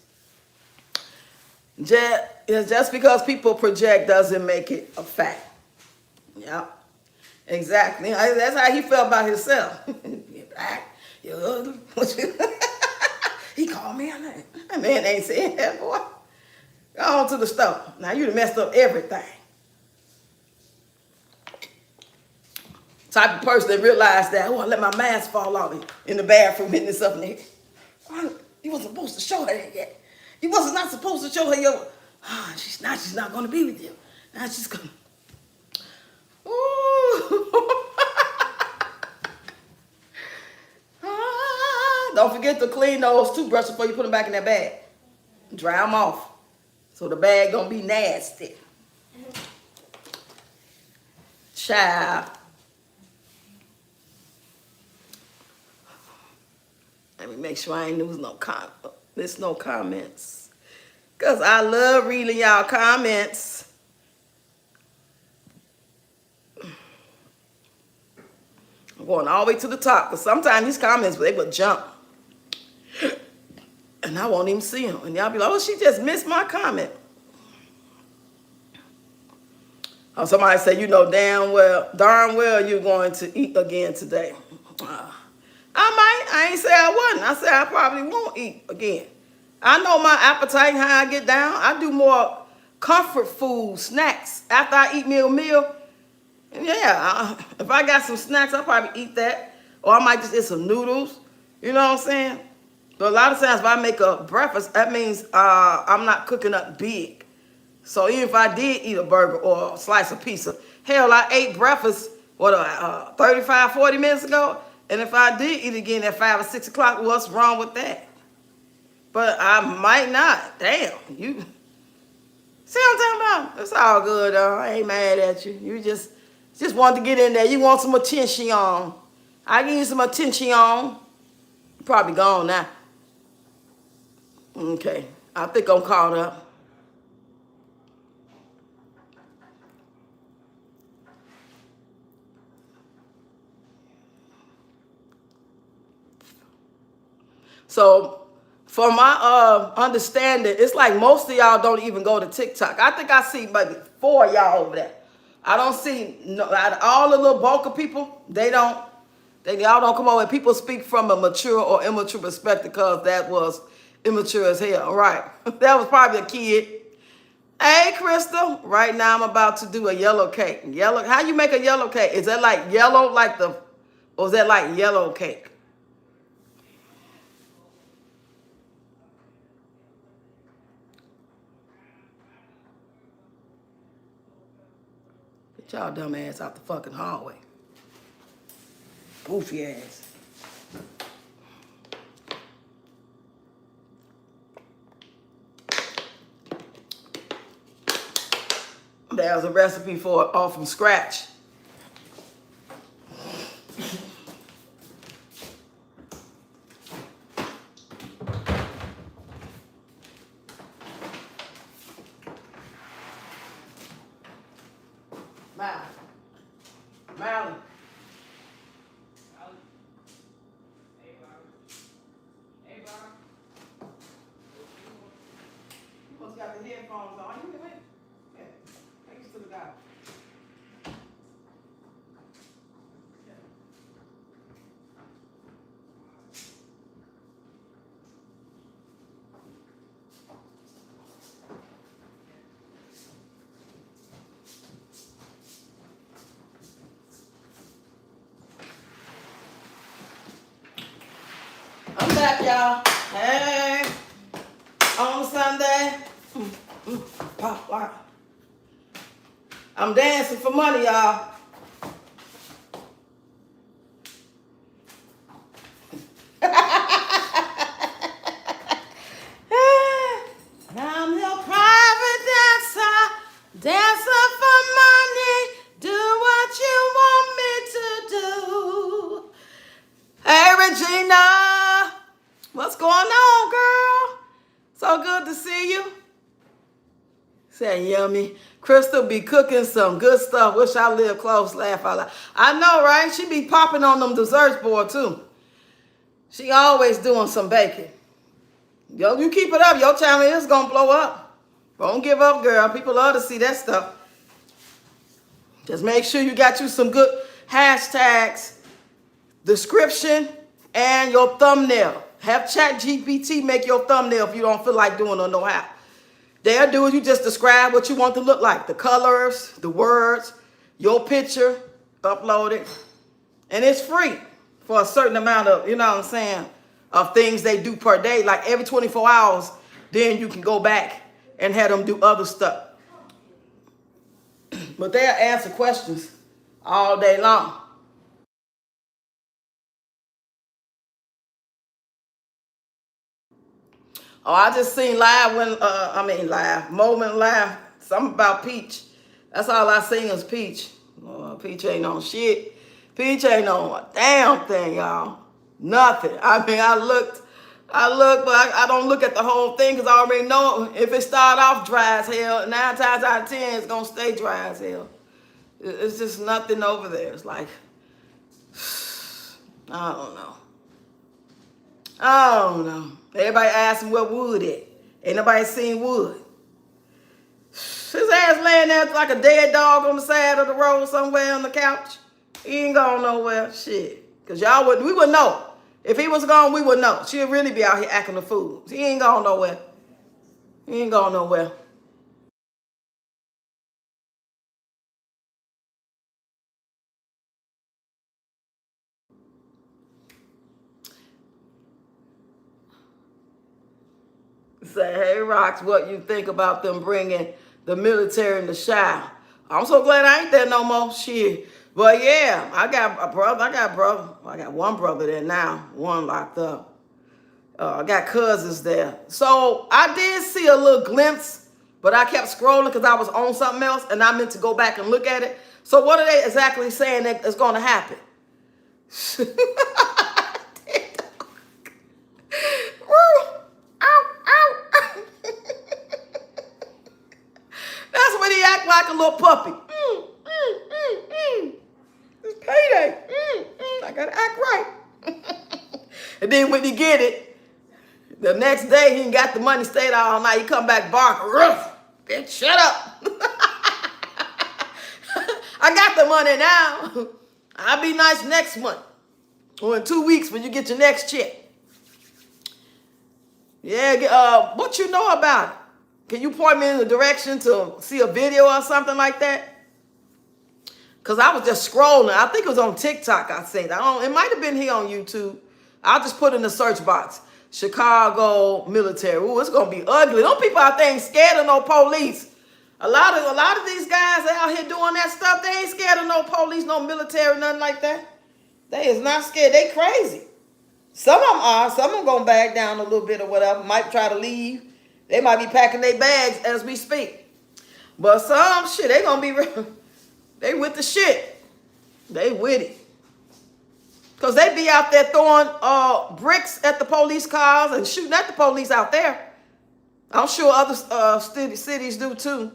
Just because people project doesn't make it a fact. Yeah, exactly. That's how he felt about himself. You're black, you're ugly. He called me a name. That man ain't saying that, boy. Go on to the store. Now you done messed up everything. Type of person that realized that, I let my mask fall off in the bathroom, hitting this up in the head. You wasn't supposed to show her that yet. You wasn't not supposed to show her your. She's not going to be with you. Now she's going. Don't forget to clean those toothbrushes before you put them back in that bag. Dry them off. So the bag gonna be nasty. Child. Let me make sure I ain't lose no comments. Because I love reading y'all comments. I'm going all the way to the top. Because sometimes these comments, they will jump. And I won't even see them. And y'all be like, oh, she just missed my comment. Or somebody say, darn well you're going to eat again today. I might. I ain't say I wouldn't. I said I probably won't eat again. I know my appetite, how I get down. I do more comfort food, snacks. After I eat me a meal, yeah, if I got some snacks, I'll probably eat that. Or I might just eat some noodles. You know what I'm saying? But a lot of times if I make a breakfast, that means I'm not cooking up big. So even if I did eat a burger or a slice of pizza, hell, I ate breakfast, 35, 40 minutes ago. And if I did eat again at 5 or 6 o'clock, what's wrong with that? But I might not. Damn, you see what I'm talking about? It's all good, though. I ain't mad at you. You just want to get in there. You want some attention on. I give you some attention on. You're probably gone now. Okay, I think I'm caught up. So, from my understanding, it's like most of y'all don't even go to TikTok. I think I see maybe 4 of y'all over there. I don't see out of all the little bulk of people. Y'all don't come over and people speak from a mature or immature perspective because that was immature as hell. Right? That was probably a kid. Hey, Crystal. Right now I'm about to do a yellow cake. Yellow. How you make a yellow cake? Is that like yellow, or is that like yellow cake? Get y'all dumb ass out the fucking hallway. Goofy ass. That was a recipe for all from scratch. Mally. Mally. You must got the headphones on. You can wait. Yeah. Thanks to the guy. I'm back, y'all. Hey. On Sunday. Pop, wow. I'm dancing for money, y'all. I'm your private dancer, dancer for money. Do what you want me to do. Hey, Regina. What's going on, girl? So good to see you. Say yummy. Crystal be cooking some good stuff. Wish I lived close. Laugh out loud. I know, right? She be popping on them desserts board, too. She always doing some baking. Yo, you keep it up. Your channel is going to blow up. Don't give up, girl. People love to see that stuff. Just make sure you got you some good hashtags, description, and your thumbnail. Have ChatGPT make your thumbnail if you don't feel like doing it or know how. They'll do is you just describe what you want to look like. The colors, the words, your picture, upload it. And it's free for a certain amount of, you know what I'm saying, of things they do per day. Like every 24 hours, then you can go back and have them do other stuff. But they'll answer questions all day long. Oh, I just seen live moment live, something about Peach. That's all I seen is Peach. Oh, Peach ain't on shit. Peach ain't on a damn thing, y'all. Nothing. I mean, I looked, but I don't look at the whole thing because I already know if it start off dry as hell, 9 times out of 10, it's going to stay dry as hell. It's just nothing over there. It's like, I don't know. I don't know. Everybody asking where Wood at. Ain't nobody seen Wood. His ass laying there like a dead dog on the side of the road somewhere on the couch. He ain't going nowhere. Shit. Because we would know. If he was gone, we would know. She'd really be out here acting a fool. He ain't going nowhere. He ain't going nowhere. Say, hey, Rox, what you think about them bringing the military in the Shire? I'm so glad I ain't there no more. Shit. But yeah, I got a brother. I got one brother there now. One locked up. I got cousins there. So I did see a little glimpse, but I kept scrolling because I was on something else and I meant to go back and look at it. So what are they exactly saying that is going to happen? That's when he act like a little puppy. It's payday. I gotta act right. And then when he get it, the next day he ain't got the money, stayed out all night. He come back barking, "Ruff, bitch, shut up." I got the money now. I'll be nice next month. Or in 2 weeks when you get your next check. Yeah, what you know about it? Can you point me in the direction to see a video or something like that? Because I was just scrolling. I think it was on TikTok I seen. It might have been here on YouTube. I'll just put in the search box. Chicago military. Ooh, it's going to be ugly. Them people out there ain't scared of no police. A lot of these guys out here doing that stuff, they ain't scared of no police, no military, nothing like that. They is not scared. They crazy. Some of them are. Some of them going to back down a little bit or whatever. Might try to leave. They might be packing their bags as we speak. But some shit, they going to be, they with the shit. They with it. Because they be out there throwing bricks at the police cars and shooting at the police out there. I'm sure other cities do too.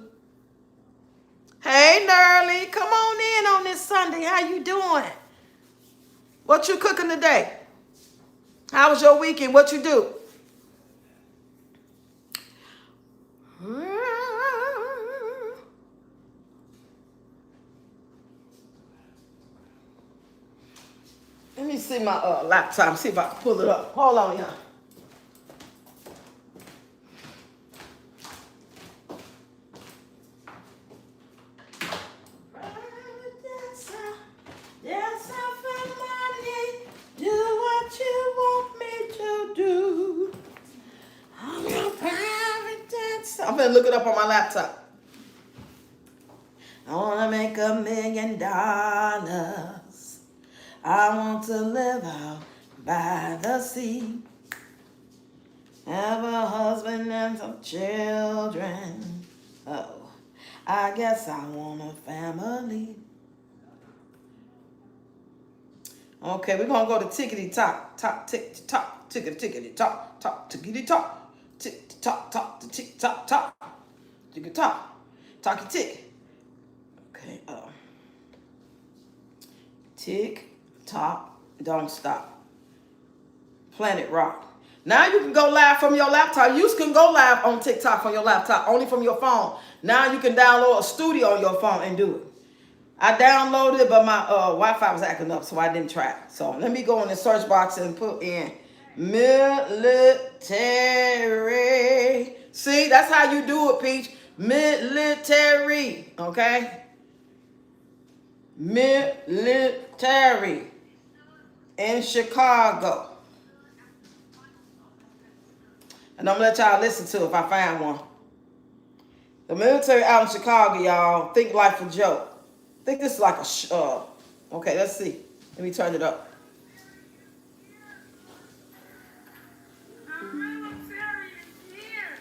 Hey, Nerly. Mary. Come on in on this Sunday. How you doing? What you cooking today? How was your weekend? What you do? Let me see my laptop. See if I can pull it up. Hold on, y'all. Yes, I found money. Do what you want me to do. I'm your private dancer. I'm gonna look it up on my laptop. I wanna make $1 million. I want to live out by the sea. Have a husband and some children. Oh, I guess I want a family. Okay, we're gonna go to tickety tock, tick tock, tickety tock, tickety tock, tick tock, tick tock, tickety tock, talky tick. Okay, tick tock, don't stop. Planet Rock. Now you can go live from your laptop. You can go live on TikTok from your laptop, only from your phone. Now you can download a studio on your phone and do it. I downloaded it, but my Wi-Fi was acting up, so I didn't try it. So let me go in the search box and put in military. See, that's how you do it, Peach. Military, okay? Military in Chicago. And I'm going to let y'all listen to it if I find one. The military out in Chicago, y'all. Think life a joke. I think this is like a, okay, let's see. Let me turn it up. The military is here.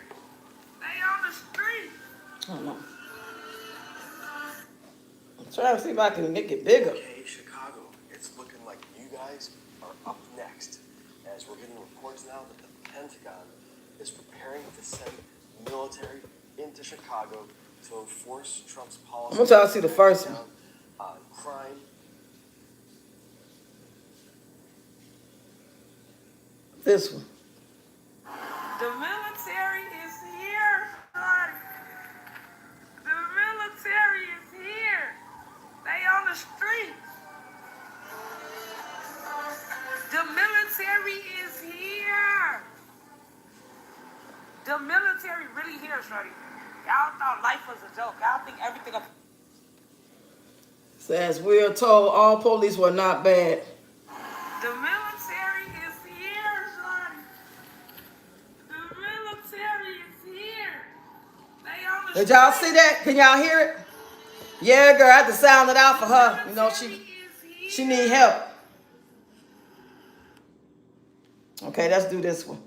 They on the street. I don't know. I'm trying to see if I can make it bigger. Okay, Chicago, it's looking like you guys are up next, as we're getting reports now that the Pentagon is preparing to send military into Chicago to enforce Trump's policy. I want y'all to see the first one. On crime. This one. The military is here, son. The military is here. They on the streets. The military is here. The military really here, shorty. Y'all thought life was a joke. Y'all think everything. Says we are told all police were not bad. The military is here, shorty. The military is here. They on the Did y'all street. see that? Can y'all hear it? Yeah, girl, I had to sound it out for her. You know, she need help. Okay, let's do this one.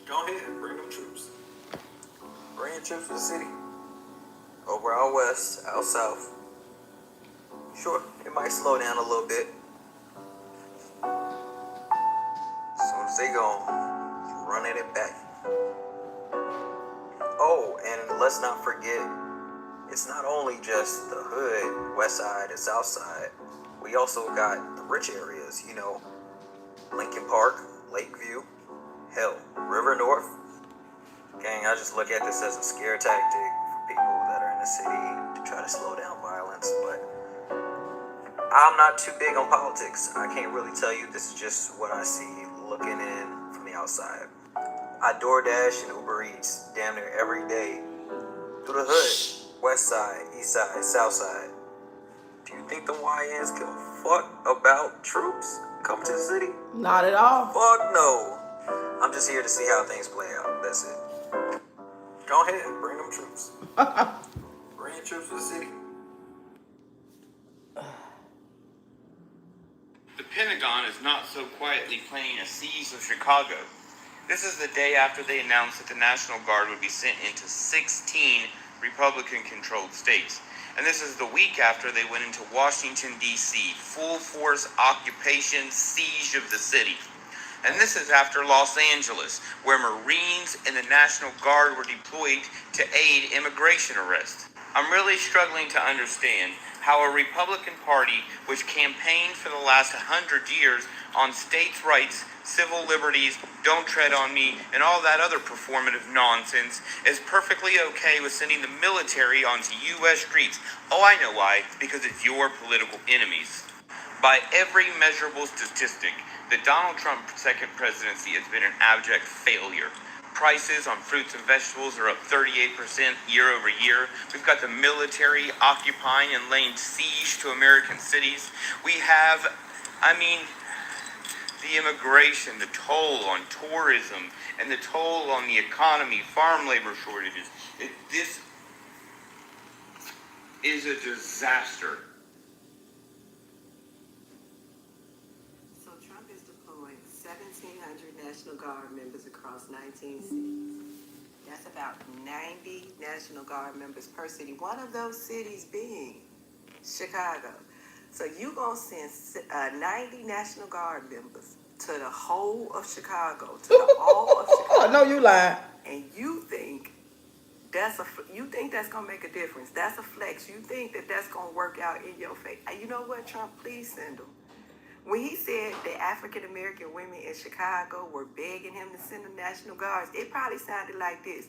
Go ahead, bring them troops. Bring your troops to the city. Over out west, out south. Sure, it might slow down a little bit. As soon as they go, running it back. Oh, and let's not forget, it's not only just the hood, west side and south side. We also got the rich areas, you know, Lincoln Park, Lakeview, hell, River North. Gang, I just look at this as a scare tactic for people that are in the city to try to slow down violence, but I'm not too big on politics. I can't really tell you. This is just what I see looking in from the outside. I DoorDash and Uber Eats damn near every day through the hood, west side, east side, south side. Do you think the YNs give a fuck about troops coming to the city? Not at all. Fuck no. I'm just here to see how things play out. That's it. Go ahead, bring them troops. Bring your troops to the city. The Pentagon is not so quietly planning a siege of Chicago. This is the day after they announced that the National Guard would be sent into 16 Republican-controlled states. And this is the week after they went into Washington, D.C., full force occupation, siege of the city. And this is after Los Angeles, where Marines and the National Guard were deployed to aid immigration arrests. I'm really struggling to understand how a Republican Party, which campaigned for the last 100 years on states' rights, civil liberties, don't tread on me, and all that other performative nonsense, is perfectly okay with sending the military onto U.S. streets. Oh, I know why. Because it's your political enemies. By every measurable statistic, the Donald Trump second presidency has been an abject failure. Prices on fruits and vegetables are up 38% year over year. We've got the military occupying and laying siege to American cities. We have, the immigration, the toll on tourism, and the toll on the economy, farm labor shortages. This is a disaster. So Trump is deploying 1,700 National Guard members across 19 cities. That's about 90 National Guard members per city. One of those cities being Chicago. So you gonna send 90 National Guard members to the whole of Chicago, to the all of Chicago. I know you lying. And you think that's gonna make a difference? That's a flex. You think that's gonna work out in your favor? You know what, Trump? Please send them. When he said that African American women in Chicago were begging him to send them National Guards, it probably sounded like this: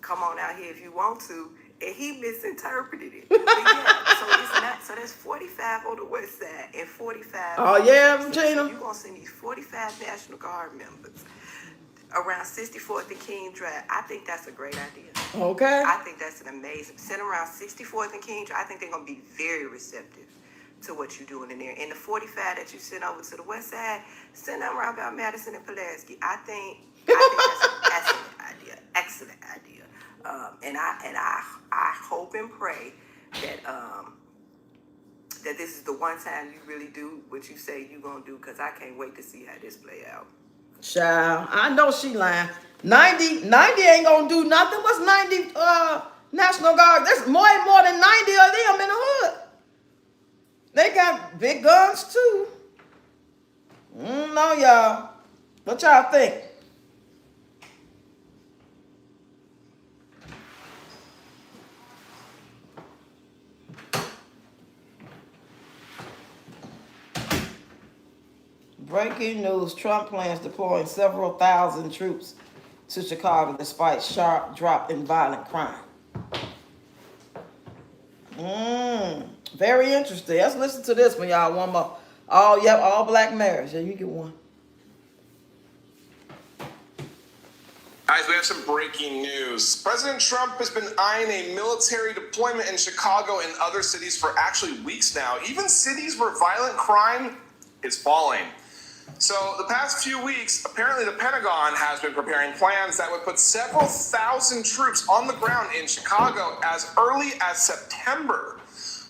"Come on out here if you want to," and he misinterpreted it. But yeah, so it's not. So there's 45 on the west side and 45. Oh yeah, Gina. So you're gonna send these 45 National Guard members around 64th and King Drive. I think that's a great idea. Okay. I think that's an amazing. Send them around 64th and King Drive. I think they're gonna be very receptive to what you're doing in there. And the 45 that you send over to the west side, send them around about Madison and Pulaski. I think that's an excellent idea. Excellent idea. And I hope and pray that that this is the one time you really do what you say you're gonna do, because I can't wait to see how this play out. Child, I know she lying. 90 ain't gonna do nothing. What's 90 National Guard? There's more than 90 of them in the hood. They got big guns too. No, y'all. What y'all think? Breaking news: Trump plans deploying several thousand troops to Chicago despite sharp drop in violent crime. Very interesting. Let's listen to this one, y'all. One more. All black marriage. Yeah, you get one. Guys, we have some breaking news. President Trump has been eyeing a military deployment in Chicago and other cities for actually weeks now, even cities where violent crime is falling. So the past few weeks, apparently the Pentagon has been preparing plans that would put several thousand troops on the ground in Chicago as early as September.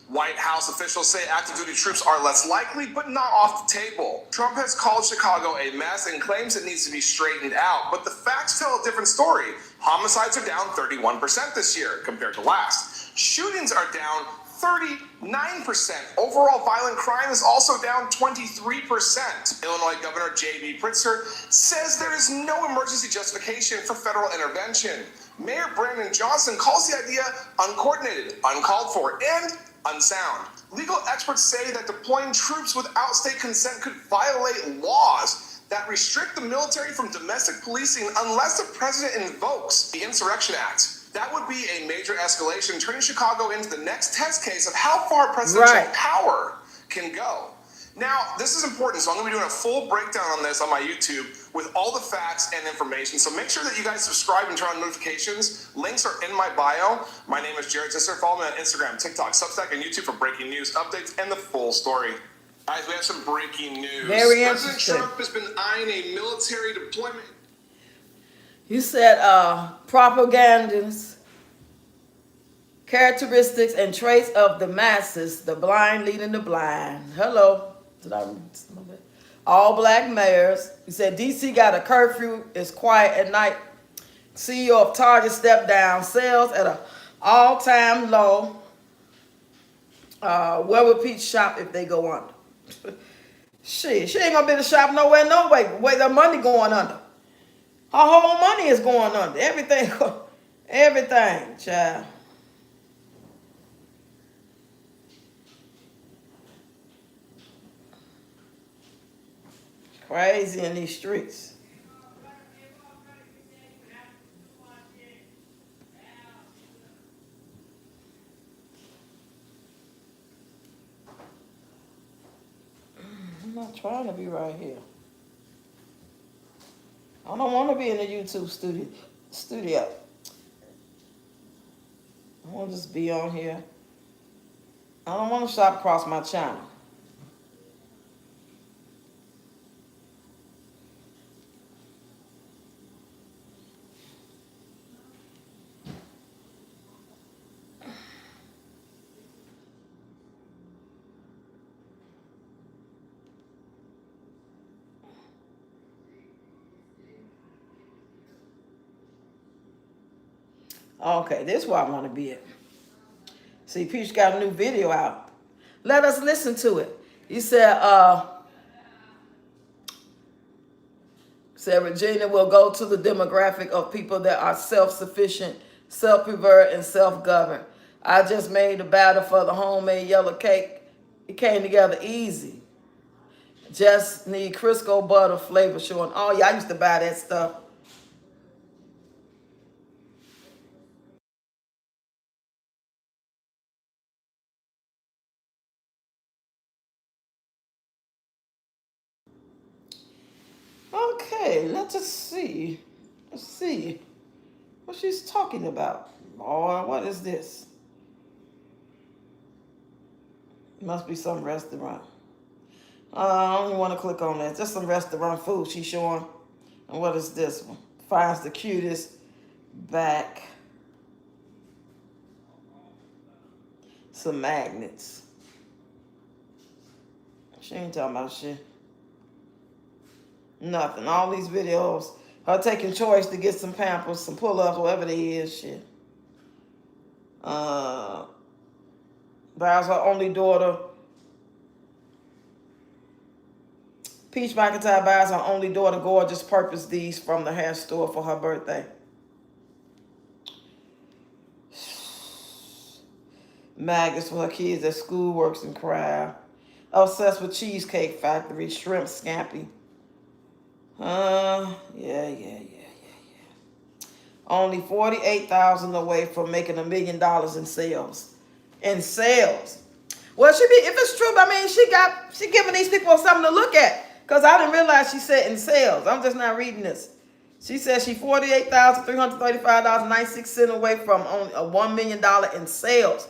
White House officials say active duty troops are less likely, but not off the table. Trump has called Chicago a mess and claims it needs to be straightened out, but the facts tell a different story. Homicides are down 31% this year compared to last. Shootings are down 39%. Overall violent crime is also down 23%. Illinois Governor J.B. Pritzker says there is no emergency justification for federal intervention. Mayor Brandon Johnson calls the idea uncoordinated, uncalled for, and unsound. Legal experts say that deploying troops without state consent could violate laws that restrict the military from domestic policing unless the president invokes the Insurrection Act. That would be a major escalation, turning Chicago into the next test case of how far presidential power can go. Now, this is important, so I'm going to be doing a full breakdown on this on my YouTube with all the facts and information. So make sure that you guys subscribe and turn on notifications. Links are in my bio. My name is Jared Zisser. Follow me on Instagram, TikTok, Substack, and YouTube for breaking news, updates, and the full story. Guys, we have some breaking news. Very President interesting. Trump has been eyeing a military deployment. You said propagandists, characteristics and traits of the masses, the blind leading the blind. Hello. Did I read some of it? All black mayors. You said DC got a curfew, it's quiet at night. CEO of Target stepped down, sales at an all-time low. Where would Pete shop if they go under? Shit, she ain't gonna be able to shop nowhere, no way. Where the money going under? Her whole money is going under. Everything, child. Crazy in these streets. I'm not trying to be right here. I don't want to be in the YouTube studio. I want to just be on here. I don't want to shop across my channel. Okay, this is where I want to be at. See, Peach got a new video out. Let us listen to it. He said, Regina will go to the demographic of people that are self-sufficient, self-preserved, and self-governed. I just made the batter for the homemade yellow cake. It came together easy. Just need Crisco butter flavor showing. Oh, yeah, I used to buy that stuff. Okay, let's just see. Let's see what she's talking about. Lord, what is this? Must be some restaurant. I don't even want to click on that. Just some restaurant food she's showing. And what is this one? Finds the cutest back. Some magnets. She ain't talking about shit. Nothing. All these videos. Her taking choice to get some Pampers, some pull-ups, whatever they is, shit. Buys her only daughter. Peach McIntyre buys her only daughter gorgeous purpose these from the hair store for her birthday. Magnets for her kids at school, works and craft. Obsessed with Cheesecake Factory, shrimp scampi. Yeah. Only 48,000 away from making $1 million in sales. In sales. Well, she be, if it's true, I mean, she giving these people something to look at. Because I didn't realize she said in sales. I'm just not reading this. She said she $48,335.96 away from only a $1 million in sales.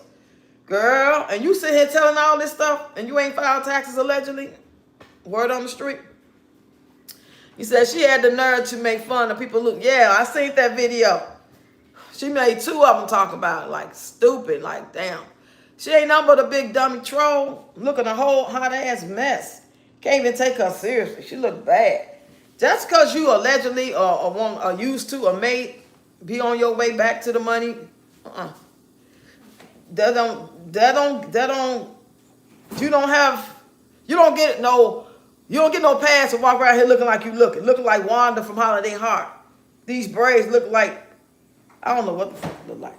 Girl, and you sit here telling all this stuff and you ain't filed taxes allegedly? Word on the street. He said she had the nerve to make fun of people. Look, yeah, I seen that video. She made 2 of them talk about it, like stupid, like damn. She ain't nothing but a big dummy troll. Looking a whole hot ass mess. Can't even take her seriously. She look bad. Just because you allegedly or used to or may be on your way back to the money, you don't get no pass to walk around here looking like you looking like Wanda from Holiday Heart. These braids look like, I don't know what the fuck it look like.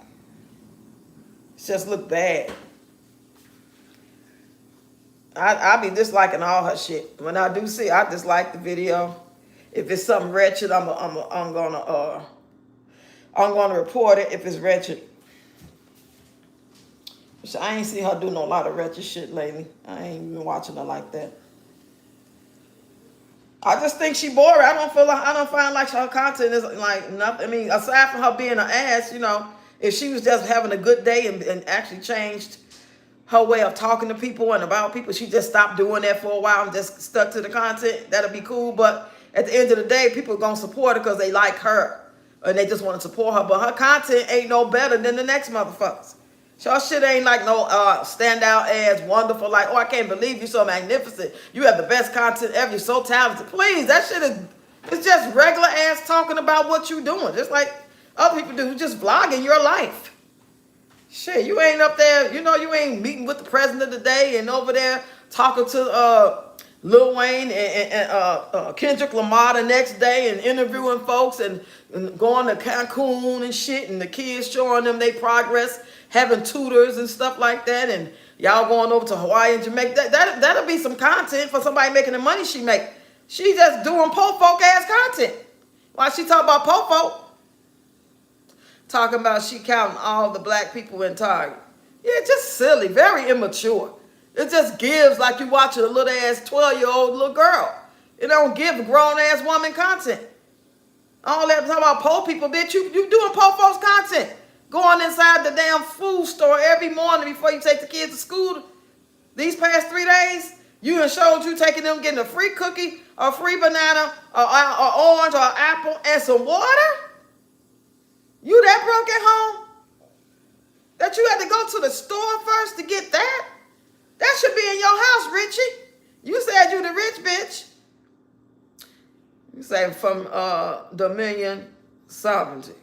It just look bad. I be disliking all her shit. When I do see, I dislike the video. If it's something wretched, I'm gonna report it if it's wretched. So I ain't seen her do no lot of wretched shit lately. I ain't been watching her like that. I just think she boring. I don't find like her content is like nothing. I mean, aside from her being an ass, if she was just having a good day and actually changed her way of talking to people and about people, she just stopped doing that for a while and just stuck to the content, that'll be cool. But at the end of the day, people are gonna support her because they like her and they just want to support her. But her content ain't no better than the next motherfuckers. Your shit ain't like no standout ass, wonderful, like, oh, I can't believe you're so magnificent. You have the best content ever. You're so talented. Please, that shit it's just regular ass talking about what you doing. Just like other people do. You're just vlogging your life. Shit, you ain't up there, you ain't meeting with the president of the day and over there talking to Lil Wayne and Kendrick Lamar the next day and interviewing folks and going to Cancun and shit and the kids showing them their progress, having tutors and stuff like that, and y'all going over to Hawaii and Jamaica. That'll be some content for somebody making the money she make. She just doing po folk ass content. While she talk about po folk, talking about she counting all the black people in Target. Yeah, just silly, very immature. It just gives like you watching a little ass 12-year-old little girl. It don't give grown ass woman content. All that talking about po people, bitch. You doing po folks content. Going inside the damn food store every morning before you take the kids to school. These past 3 days, you done showed you taking them getting a free cookie, a free banana, or orange, or apple, and some water? You that broke at home? That you had to go to the store first to get that? That should be in your house, Richie. You said you the rich bitch. You say from Dominion sovereignty.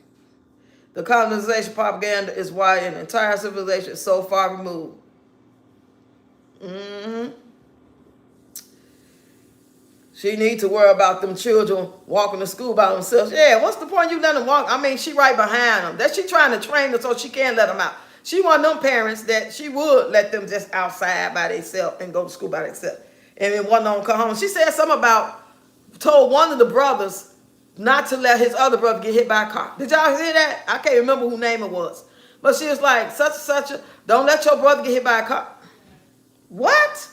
The colonization propaganda is why an entire civilization is so far removed. She need to worry about them children walking to school by themselves. Yeah, what's the point you letting them walk? I mean, she right behind them. That she trying to train them so she can't let them out. She want them parents that she would let them just outside by themselves and go to school by themselves. And then one of them come home. She said something about, told one of the brothers not to let his other brother get hit by a car. Did y'all hear that? I can't remember whose name it was. But she was like, such and such, don't let your brother get hit by a car. What?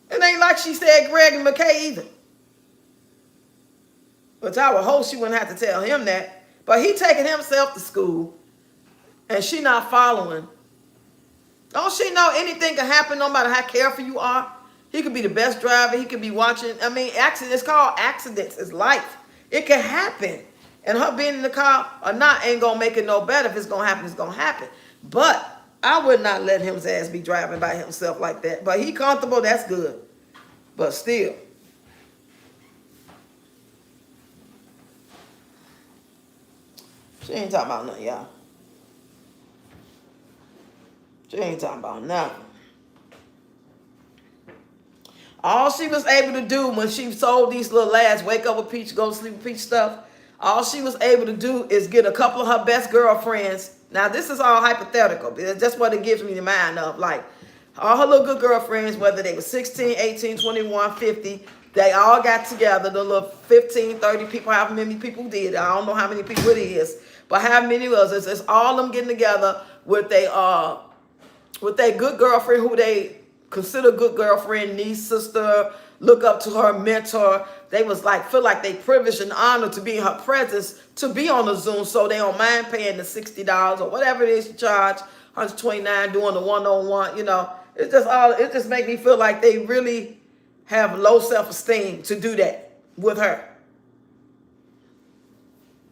It ain't like she said Greg and McKay either. But I would hope she wouldn't have to tell him that. But he taking himself to school and she not following. Don't she know anything can happen no matter how careful you are? He could be the best driver. He could be watching. I mean, accidents. It's called accidents. It's life. It can happen. And her being in the car or not ain't going to make it no better. If it's going to happen, it's going to happen. But I would not let his ass be driving by himself like that. But he comfortable, that's good. But still. She ain't talking about nothing, y'all. She ain't talking about nothing. All she was able to do when she sold these little lads, wake up with Peach, go to sleep with Peach stuff, all she was able to do is get a couple of her best girlfriends. Now, this is all hypothetical. That's what it gives me the mind of. Like, all her little good girlfriends, whether they were 16, 18, 21, 50, they all got together, the little 15, 30 people, however many people did. I don't know how many people it is, but how many it was. It's all them getting together with their good girlfriend who they consider good girlfriend, niece, sister, look up to her, mentor. They was like, feel like they privileged and honored to be in her presence, to be on the Zoom, so they don't mind paying the $60 or whatever it is you charge, $129 doing the one-on-one, you know. It just make me feel like they really have low self-esteem to do that with her.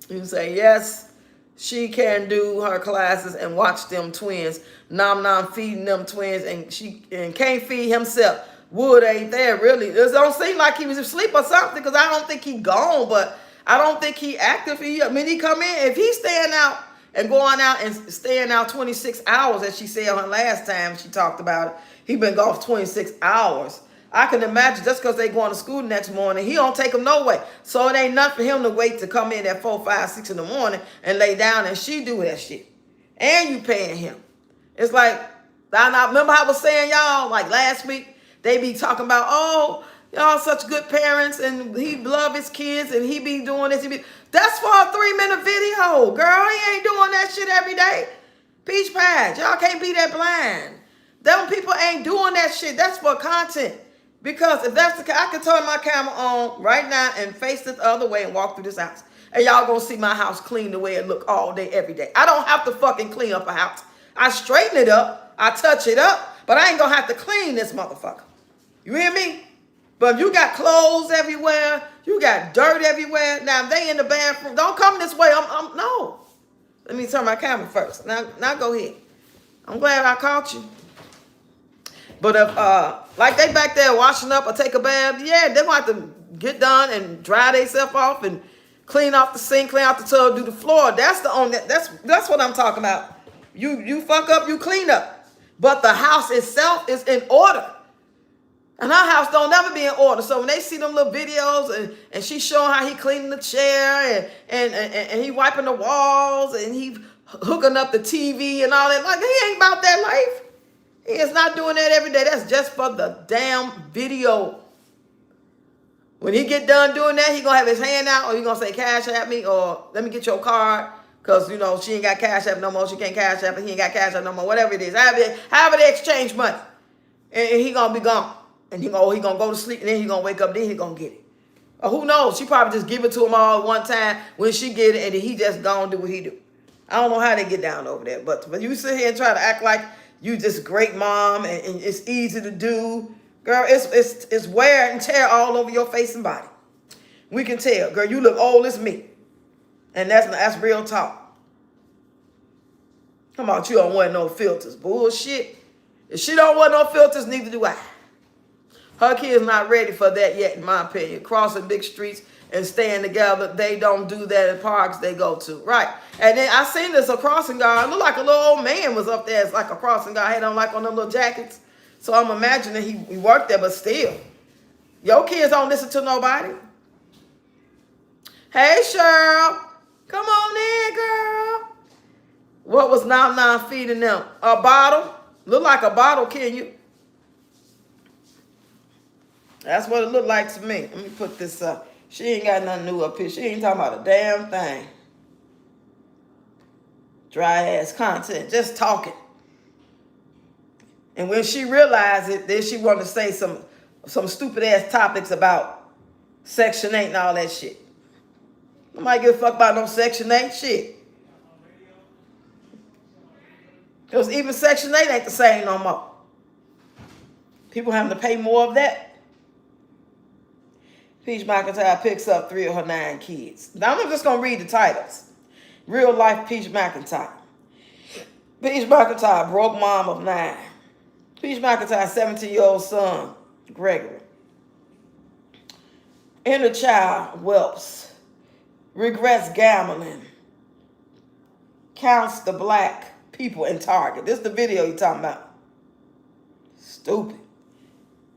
You can say, yes, she can do her classes and watch them twins. Nom feeding them twins, and can't feed himself. Wood ain't there, really. It don't seem like he was asleep or something, because I don't think he gone, but I don't think he active. He come in, if he's staying out and going out and staying out 26 hours, as she said on last time she talked about it, he been gone for 26 hours. I can imagine just because they going to school the next morning, he don't take them no way. So it ain't nothing for him to wait to come in at 4, 5, 6 in the morning and lay down and she do that shit. And you paying him. It's like, I remember I was saying, y'all, like last week, they be talking about, oh, y'all such good parents and he love his kids and he be doing this. That's for a 3-minute video, girl. He ain't doing that shit every day. Peach Pie, y'all can't be that blind. Them people ain't doing that shit. That's for content. Because if that's the case, I can turn my camera on right now and face it the other way and walk through this house. And y'all gonna see my house clean the way it look all day, every day. I don't have to fucking clean up a house. I straighten it up, I touch it up, but I ain't gonna have to clean this motherfucker. You hear me? But if you got clothes everywhere, you got dirt everywhere. Now if they in the bathroom, don't come this way. No. Let me turn my camera first. Now go ahead. I'm glad I caught you. But if like they back there washing up or take a bath, yeah, they want to get done and dry themselves off and clean off the sink, clean off the tub, do the floor. That's what I'm talking about. You fuck up, you clean up. But the house itself is in order. And our house don't never be in order. So when they see them little videos and she showing how he cleaning the chair and he wiping the walls and he hooking up the TV and all that, like he ain't about that life. He is not doing that every day. That's just for the damn video. When he get done doing that, he gonna have his hand out, or he gonna say cash at me, or let me get your card, cause you know she ain't got cash app no more. She can't cash app, and he ain't got cash app no more. Whatever it is, however they exchange money, and he gonna be gone, and he gonna go to sleep, and then he gonna wake up, then he gonna get it. Or who knows? She probably just give it to him all at one time when she get it, and then he just gonna do what he do. I don't know how they get down over there, but you sit here and try to act like you just great mom, and it's easy to do. Girl, it's wear and tear all over your face and body. We can tell, girl, you look old as me. And that's real talk. Come on, you don't want no filters. Bullshit. If she don't want no filters, neither do I. Her kids not ready for that yet, in my opinion. Crossing big streets and staying together, they don't do that in parks they go to. Right. And then I seen this a crossing guard. It looked like a little old man was up there. It's like a crossing guard. Had on like on them little jackets. So I'm imagining he worked there, but still. Your kids don't listen to nobody. Hey, Cheryl. Come on in, girl. What was Nam feeding them? A bottle? Look like a bottle, can you? That's what it looked like to me. Let me put this up. She ain't got nothing new up here. She ain't talking about a damn thing. Dry ass content. Just talking. And when she realized it, then she wanted to say some stupid ass topics about Section 8 and all that shit. Nobody give a fuck about no Section 8 shit. Because even Section 8 ain't the same no more. People having to pay more of that. Peach McIntyre picks up 3 of her 9 kids. Now I'm just going to read the titles. Real life Peach McIntyre. Peach McIntyre, broke mom of 9. Peach McIntyre's 17-year-old son, Gregory. Inner child whelps. Regrets gambling. Counts the black people in Target. This is the video you talking about. Stupid.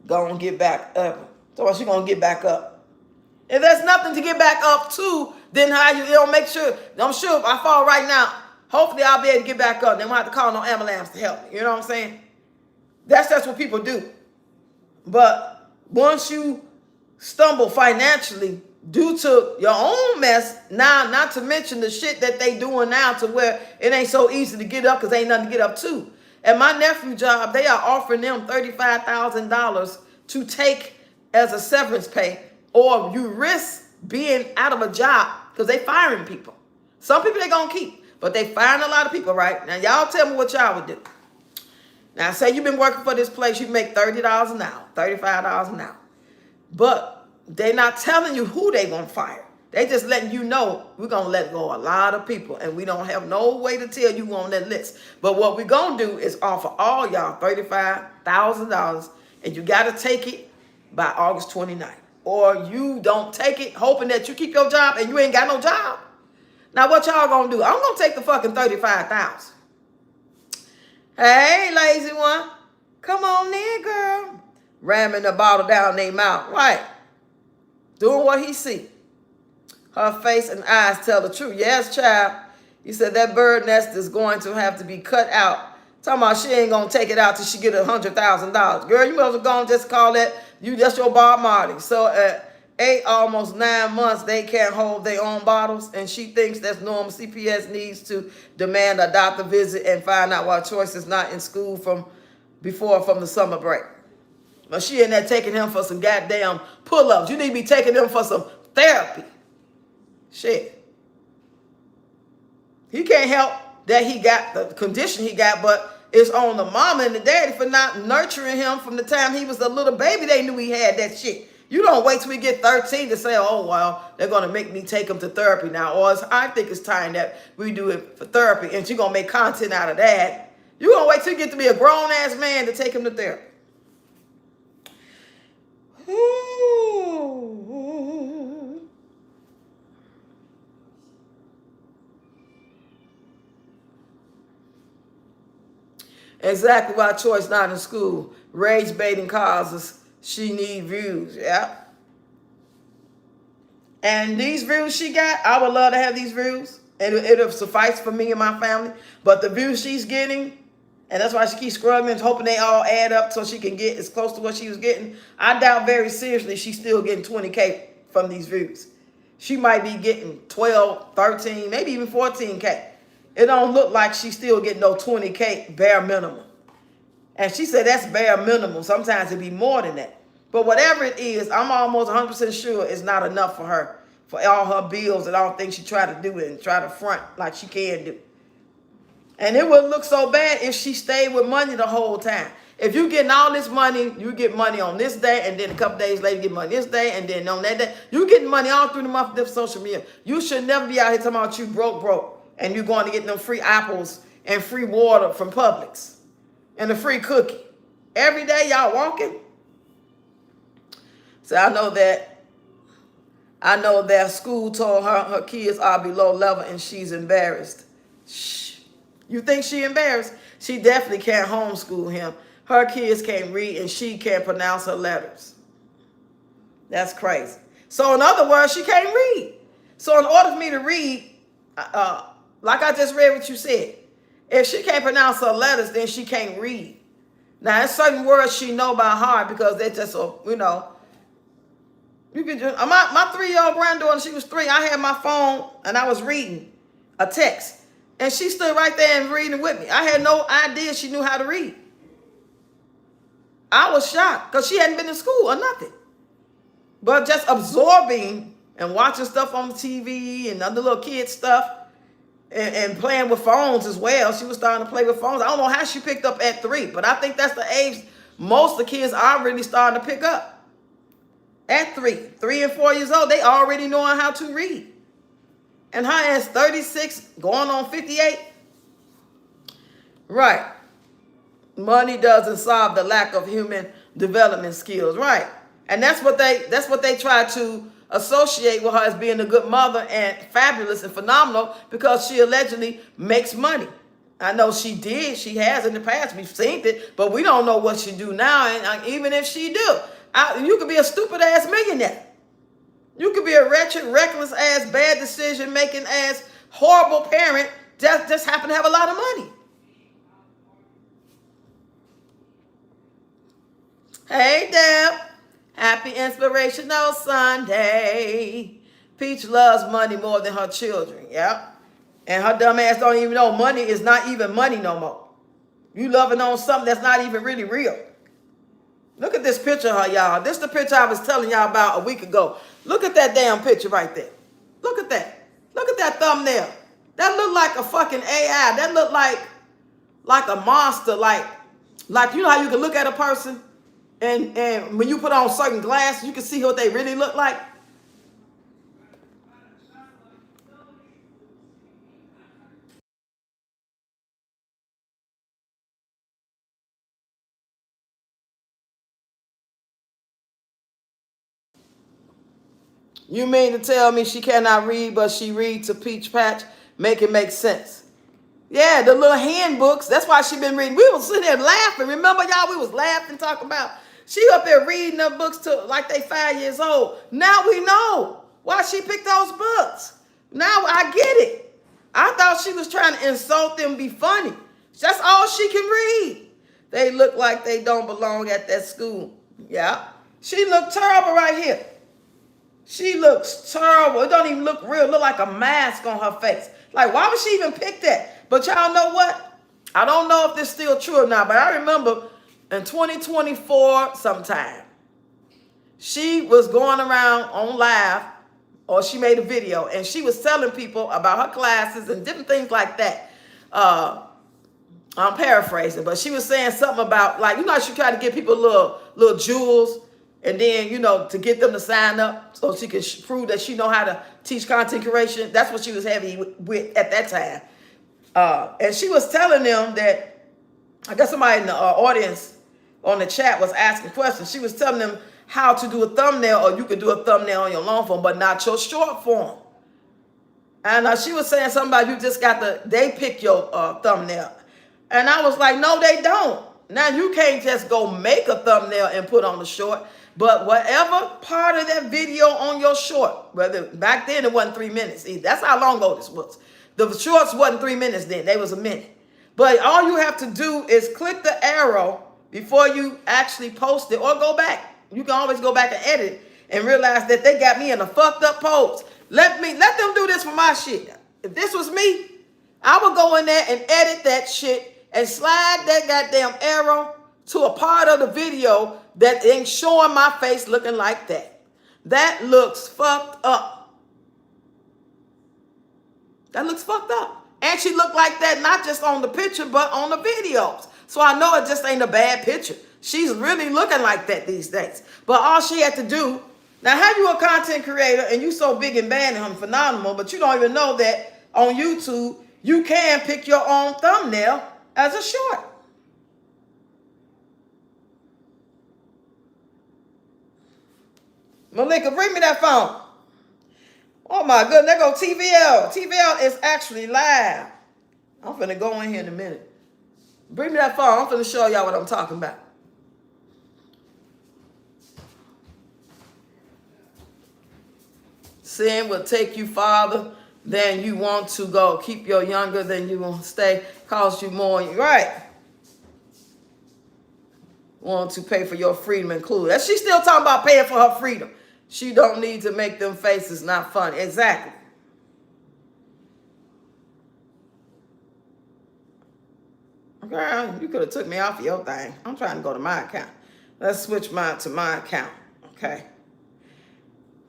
Gonna get back up. So she gonna get back up. If there's nothing to get back up to, then how you don't make sure. I'm sure if I fall right now, hopefully I'll be able to get back up. They won't have to call no ambulance to help me. You know what I'm saying? That's what people do. But once you stumble financially due to your own mess, now not to mention the shit that they doing now to where it ain't so easy to get up because ain't nothing to get up to. At my nephew's job, they are offering them $35,000 to take as a severance pay, or you risk being out of a job because they firing people. Some people they gonna keep, but they firing a lot of people, right? Now y'all tell me what y'all would do. Now, say you've been working for this place, you make $30 an hour, $35 an hour. But they're not telling you who they going to fire. They just letting you know we're going to let go a lot of people, and we don't have no way to tell you on that list. But what we're going to do is offer all y'all $35,000, and you got to take it by August 29th. Or you don't take it hoping that you keep your job and you ain't got no job. Now, what y'all going to do? I'm going to take the fucking $35,000. Hey, lazy one. Come on in, girl. Ramming the bottle down their mouth. Right. Doing what he see. Her face and eyes tell the truth. Yes, child. You said that bird nest is going to have to be cut out. Talking about she ain't going to take it out till she get $100,000. Girl, you must have gone just call that. That's your Bob Marley. So at 8, almost 9 months, they can't hold their own bottles, and she thinks that's normal. CPS needs to demand a doctor visit and find out why Choice is not in school from the summer break. But she in there taking him for some goddamn pull-ups. You need to be taking him for some therapy. Shit. He can't help that he got the condition he got, but it's on the mama and the daddy for not nurturing him from the time he was a little baby. They knew he had that shit. You don't wait till we get 13 to say, oh, well, they're going to make me take him to therapy now. Or I think it's time that we do it for therapy, and you're going to make content out of that. You're going to wait till you get to be a grown-ass man to take him to therapy. Ooh. Exactly why Choice not in school. Rage baiting causes she need views. Yeah. And these views she got, I would love to have these views. And it'll suffice for me and my family. But the views she's getting, And that's why she keeps scrubbing, hoping they all add up so she can get as close to what she was getting. I doubt very seriously she's still getting 20K from these views. She might be getting 12, 13, maybe even 14K. It don't look like she's still getting no 20K bare minimum. And she said that's bare minimum. Sometimes it'd be more than that. But whatever it is, I'm almost 100% sure it's not enough for her, for all her bills and all things she tried to do and try to front like she can do. And it would look so bad if she stayed with money the whole time. If you getting all this money, you get money on this day, and then a couple days later you get money this day, and then on that day, you getting money all through the month of social media. You should never be out here talking about you broke, and you going to get them free apples and free water from Publix and a free cookie. Every day y'all walking. So I know that school told her kids are below level and she's embarrassed. Shh. You think she embarrassed? She definitely can't homeschool him. Her kids can't read and she can't pronounce her letters. That's crazy. So in other words, she can't read. So in order for me to read, like I just read what you said, if she can't pronounce her letters, then she can't read. Now, there's certain words she know by heart because they're just, you know, you can just, my 3-year-old granddaughter, she was 3. I had my phone and I was reading a text. And she stood right there and reading with me. I had no idea she knew how to read. I was shocked because she hadn't been to school or nothing. But just absorbing and watching stuff on the TV and other little kid stuff and playing with phones as well. She was starting to play with phones. I don't know how she picked up at 3, but I think that's the age most of the kids are really starting to pick up. At 3 and 4 years old, they already knowing how to read. And her ass 36, going on 58. Right. Money doesn't solve the lack of human development skills. Right. And that's what they try to associate with her as being a good mother and fabulous and phenomenal because she allegedly makes money. I know she did. She has in the past. We've seen it, but we don't know what she do now. And even if she do, you could be a stupid ass millionaire. You could be a wretched, reckless ass, bad decision making ass, horrible parent just happen to have a lot of money. Hey, Deb. Happy Inspirational Sunday. Peach loves money more than her children. Yeah. And her dumb ass don't even know money is not even money no more. You loving on something that's not even really real. Look at this picture of her, y'all. This is the picture I was telling y'all about a week ago. Look at that damn picture right there. Look at that. Look at that thumbnail. That looked like a fucking AI. That looked like a monster. Like you know how you can look at a person and when you put on certain glasses, you can see what they really look like. You mean to tell me she cannot read, but she reads a peach patch? Make it make sense. Yeah, the little handbooks. That's why she been reading. We was sitting there laughing. Remember, y'all? We was laughing, talking about she up there reading the books to like they 5 years old. Now we know why she picked those books. Now I get it. I thought she was trying to insult them, be funny. That's all she can read. They look like they don't belong at that school. Yeah. She looked terrible right here. She looks terrible. It don't even look real. It look like a mask on her face. Like, why would she even pick that? But y'all know what? I don't know if this is still true or not, but I remember in 2024 sometime, she was going around on live, or she made a video, and she was telling people about her classes and different things like that. I'm paraphrasing, but she was saying something about, like, you know, she tried to give people little jewels, and then, you know, to get them to sign up so she could prove that she know how to teach content creation. That's what she was heavy with at that time. And she was telling them that, I guess somebody in the audience on the chat was asking questions. She was telling them how to do a thumbnail, or you could do a thumbnail on your long form, but not your short form. And she was saying something about you just got they pick your thumbnail. And I was like, no, they don't. Now, you can't just go make a thumbnail and put on the short. But whatever part of that video on your short, whether back then it wasn't 3 minutes. That's how long ago this was. The shorts wasn't 3 minutes then. They was a minute. But all you have to do is click the arrow before you actually post it or go back. You can always go back and edit it and realize that they got me in a fucked up pose. Let them do this for my shit. If this was me, I would go in there and edit that shit and slide that goddamn arrow to a part of the video that ain't showing my face looking like that. That looks fucked up. That looks fucked up. And she looked like that not just on the picture, but on the videos. So I know it just ain't a bad picture. She's really looking like that these days. But all she had to do, now how you a content creator and you so big and bad and phenomenal, but you don't even know that on YouTube, you can pick your own thumbnail as a short. Malika, bring me that phone. Oh my goodness, there go TVL. TVL is actually live. I'm finna go in here in a minute. Bring me that phone. I'm finna show y'all what I'm talking about. Sin will take you farther than you want to go. Keep you younger than you want to stay. Cost you more. Right. Want to pay for your freedom included. And she's still talking about paying for her freedom. She don't need to make them faces not funny. Exactly. Girl, you could have took me off of your thing. I'm trying to go to my account. Let's switch mine to my account. Okay.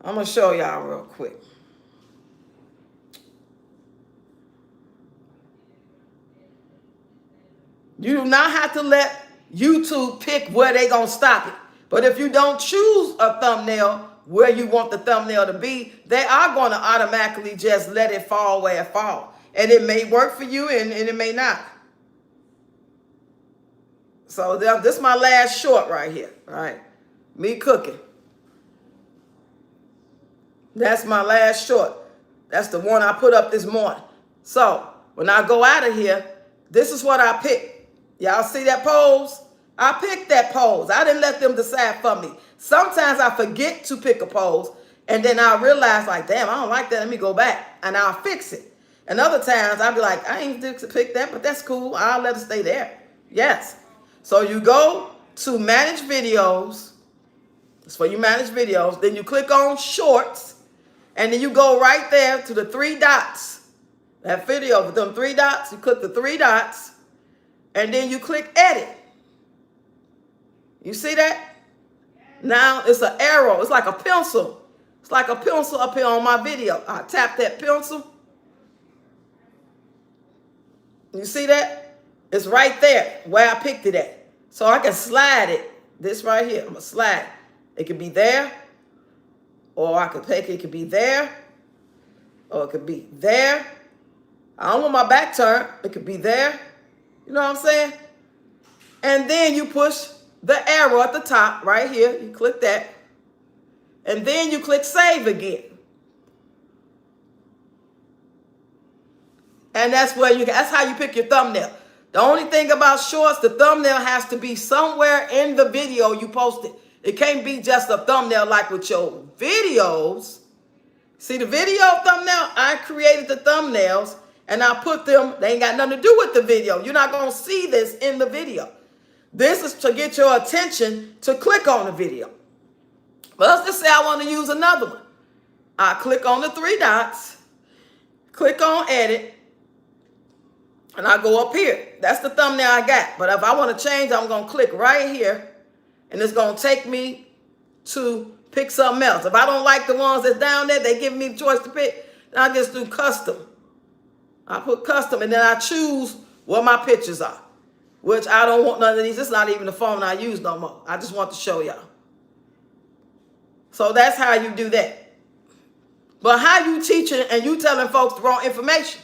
I'm going to show y'all real quick. You do not have to let YouTube pick where they going to stop it. But if you don't choose a thumbnail where you want the thumbnail to be, they are going to automatically just let it fall where it falls. And it may work for you and it may not. So this is my last short right here, right? Me cooking. That's my last short. That's the one I put up this morning. So when I go out of here, this is what I pick. Y'all see that pose? I picked that pose. I didn't let them decide for me. Sometimes I forget to pick a pose, and then I realize, like, damn, I don't like that. Let me go back, and I'll fix it. And other times I'll be like, I ain't to pick that, but that's cool. I'll let it stay there. Yes. So you go to manage videos. It's for you manage videos. Then you click on shorts, and then you go right there to the 3 dots. That video with them 3 dots, you click the 3 dots, and then you click edit. You see that? Now it's an arrow. It's like a pencil. It's like a pencil up here on my video. I tap that pencil. You see that? It's right there where I picked it at. So I can slide it. This right here. I'm going to slide. It could be there. Or I could pick it. It could be there. Or it could be there. I don't want my back turned. It could be there. You know what I'm saying? And then you push the arrow at the top right here. You click that. And then you click save again. And that's how you pick your thumbnail. The only thing about shorts, the thumbnail has to be somewhere in the video you posted. It can't be just a thumbnail like with your videos. See the video thumbnail? I created the thumbnails and I put them, they ain't got nothing to do with the video. You're not going to see this in the video. This is to get your attention to click on the video. But let's just say I want to use another one. I click on the 3 dots, click on edit, and I go up here. That's the thumbnail I got. But if I want to change, I'm going to click right here, and it's going to take me to pick something else. If I don't like the ones that's down there, they give me the choice to pick, then I just do custom. I put custom, and then I choose what my pictures are, which I don't want none of these. It's not even the phone I use no more. I just want to show y'all. So that's how you do that. But how you teaching and you telling folks the wrong information?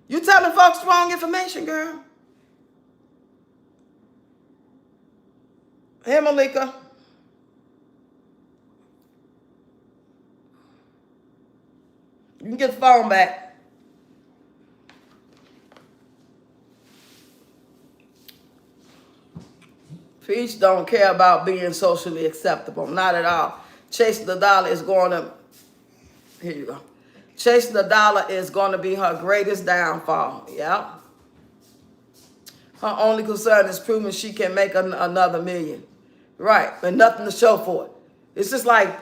You telling folks the wrong information, girl. Hey, Malika. You can get the phone back. Peach don't care about being socially acceptable. Not at all. Chasing the dollar is going to, here you go. Chasing the dollar is going to be her greatest downfall. Yeah. Her only concern is proving she can make another million. Right, and nothing to show for it. It's just like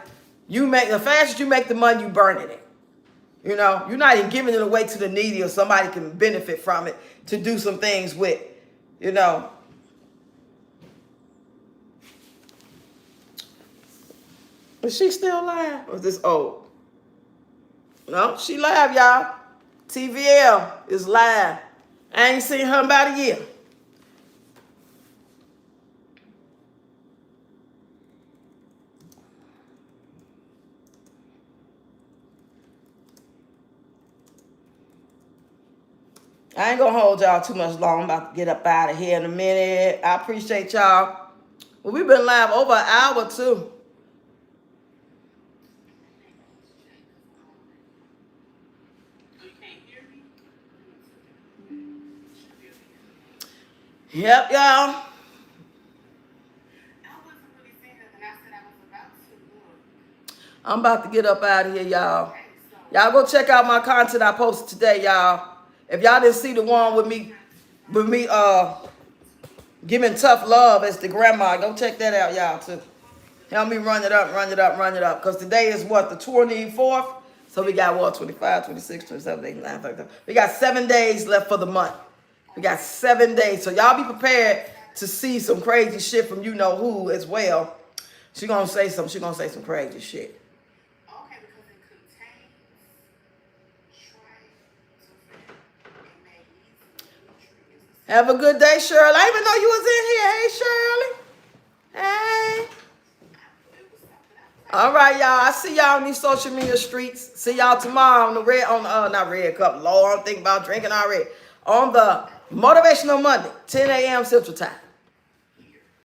you make the fastest you make the money, you burning it. You know, you're not even giving it away to the needy or somebody can benefit from it to do some things with. You know. Is she still alive? Or is this old? No, she live, y'all. TVL is live. I ain't seen her in about a year. I ain't gonna hold y'all too much long. I'm about to get up out of here in a minute. I appreciate y'all. Well, we've been live over an hour too. Yep, y'all. I'm about to get up out of here, y'all. Y'all go check out my content I posted today, y'all. If y'all didn't see the one with me giving tough love as the grandma, go check that out, y'all, too. Help me run it up. Because today is what, the 24th? So we got what, 25, 26, 27, 29, 30. We got 7 days left for the month. We got 7 days. So y'all be prepared to see some crazy shit from you know who as well. She gonna say some crazy shit. Okay, because it contains nutrients. Have a good day, Shirley. I didn't even know you was in here. Hey, Shirley. Hey. All right, y'all. I see y'all on these social media streets. See y'all tomorrow on the not red cup. Lord, I'm thinking about drinking already. On the Motivational Monday, 10 a.m. Central Time.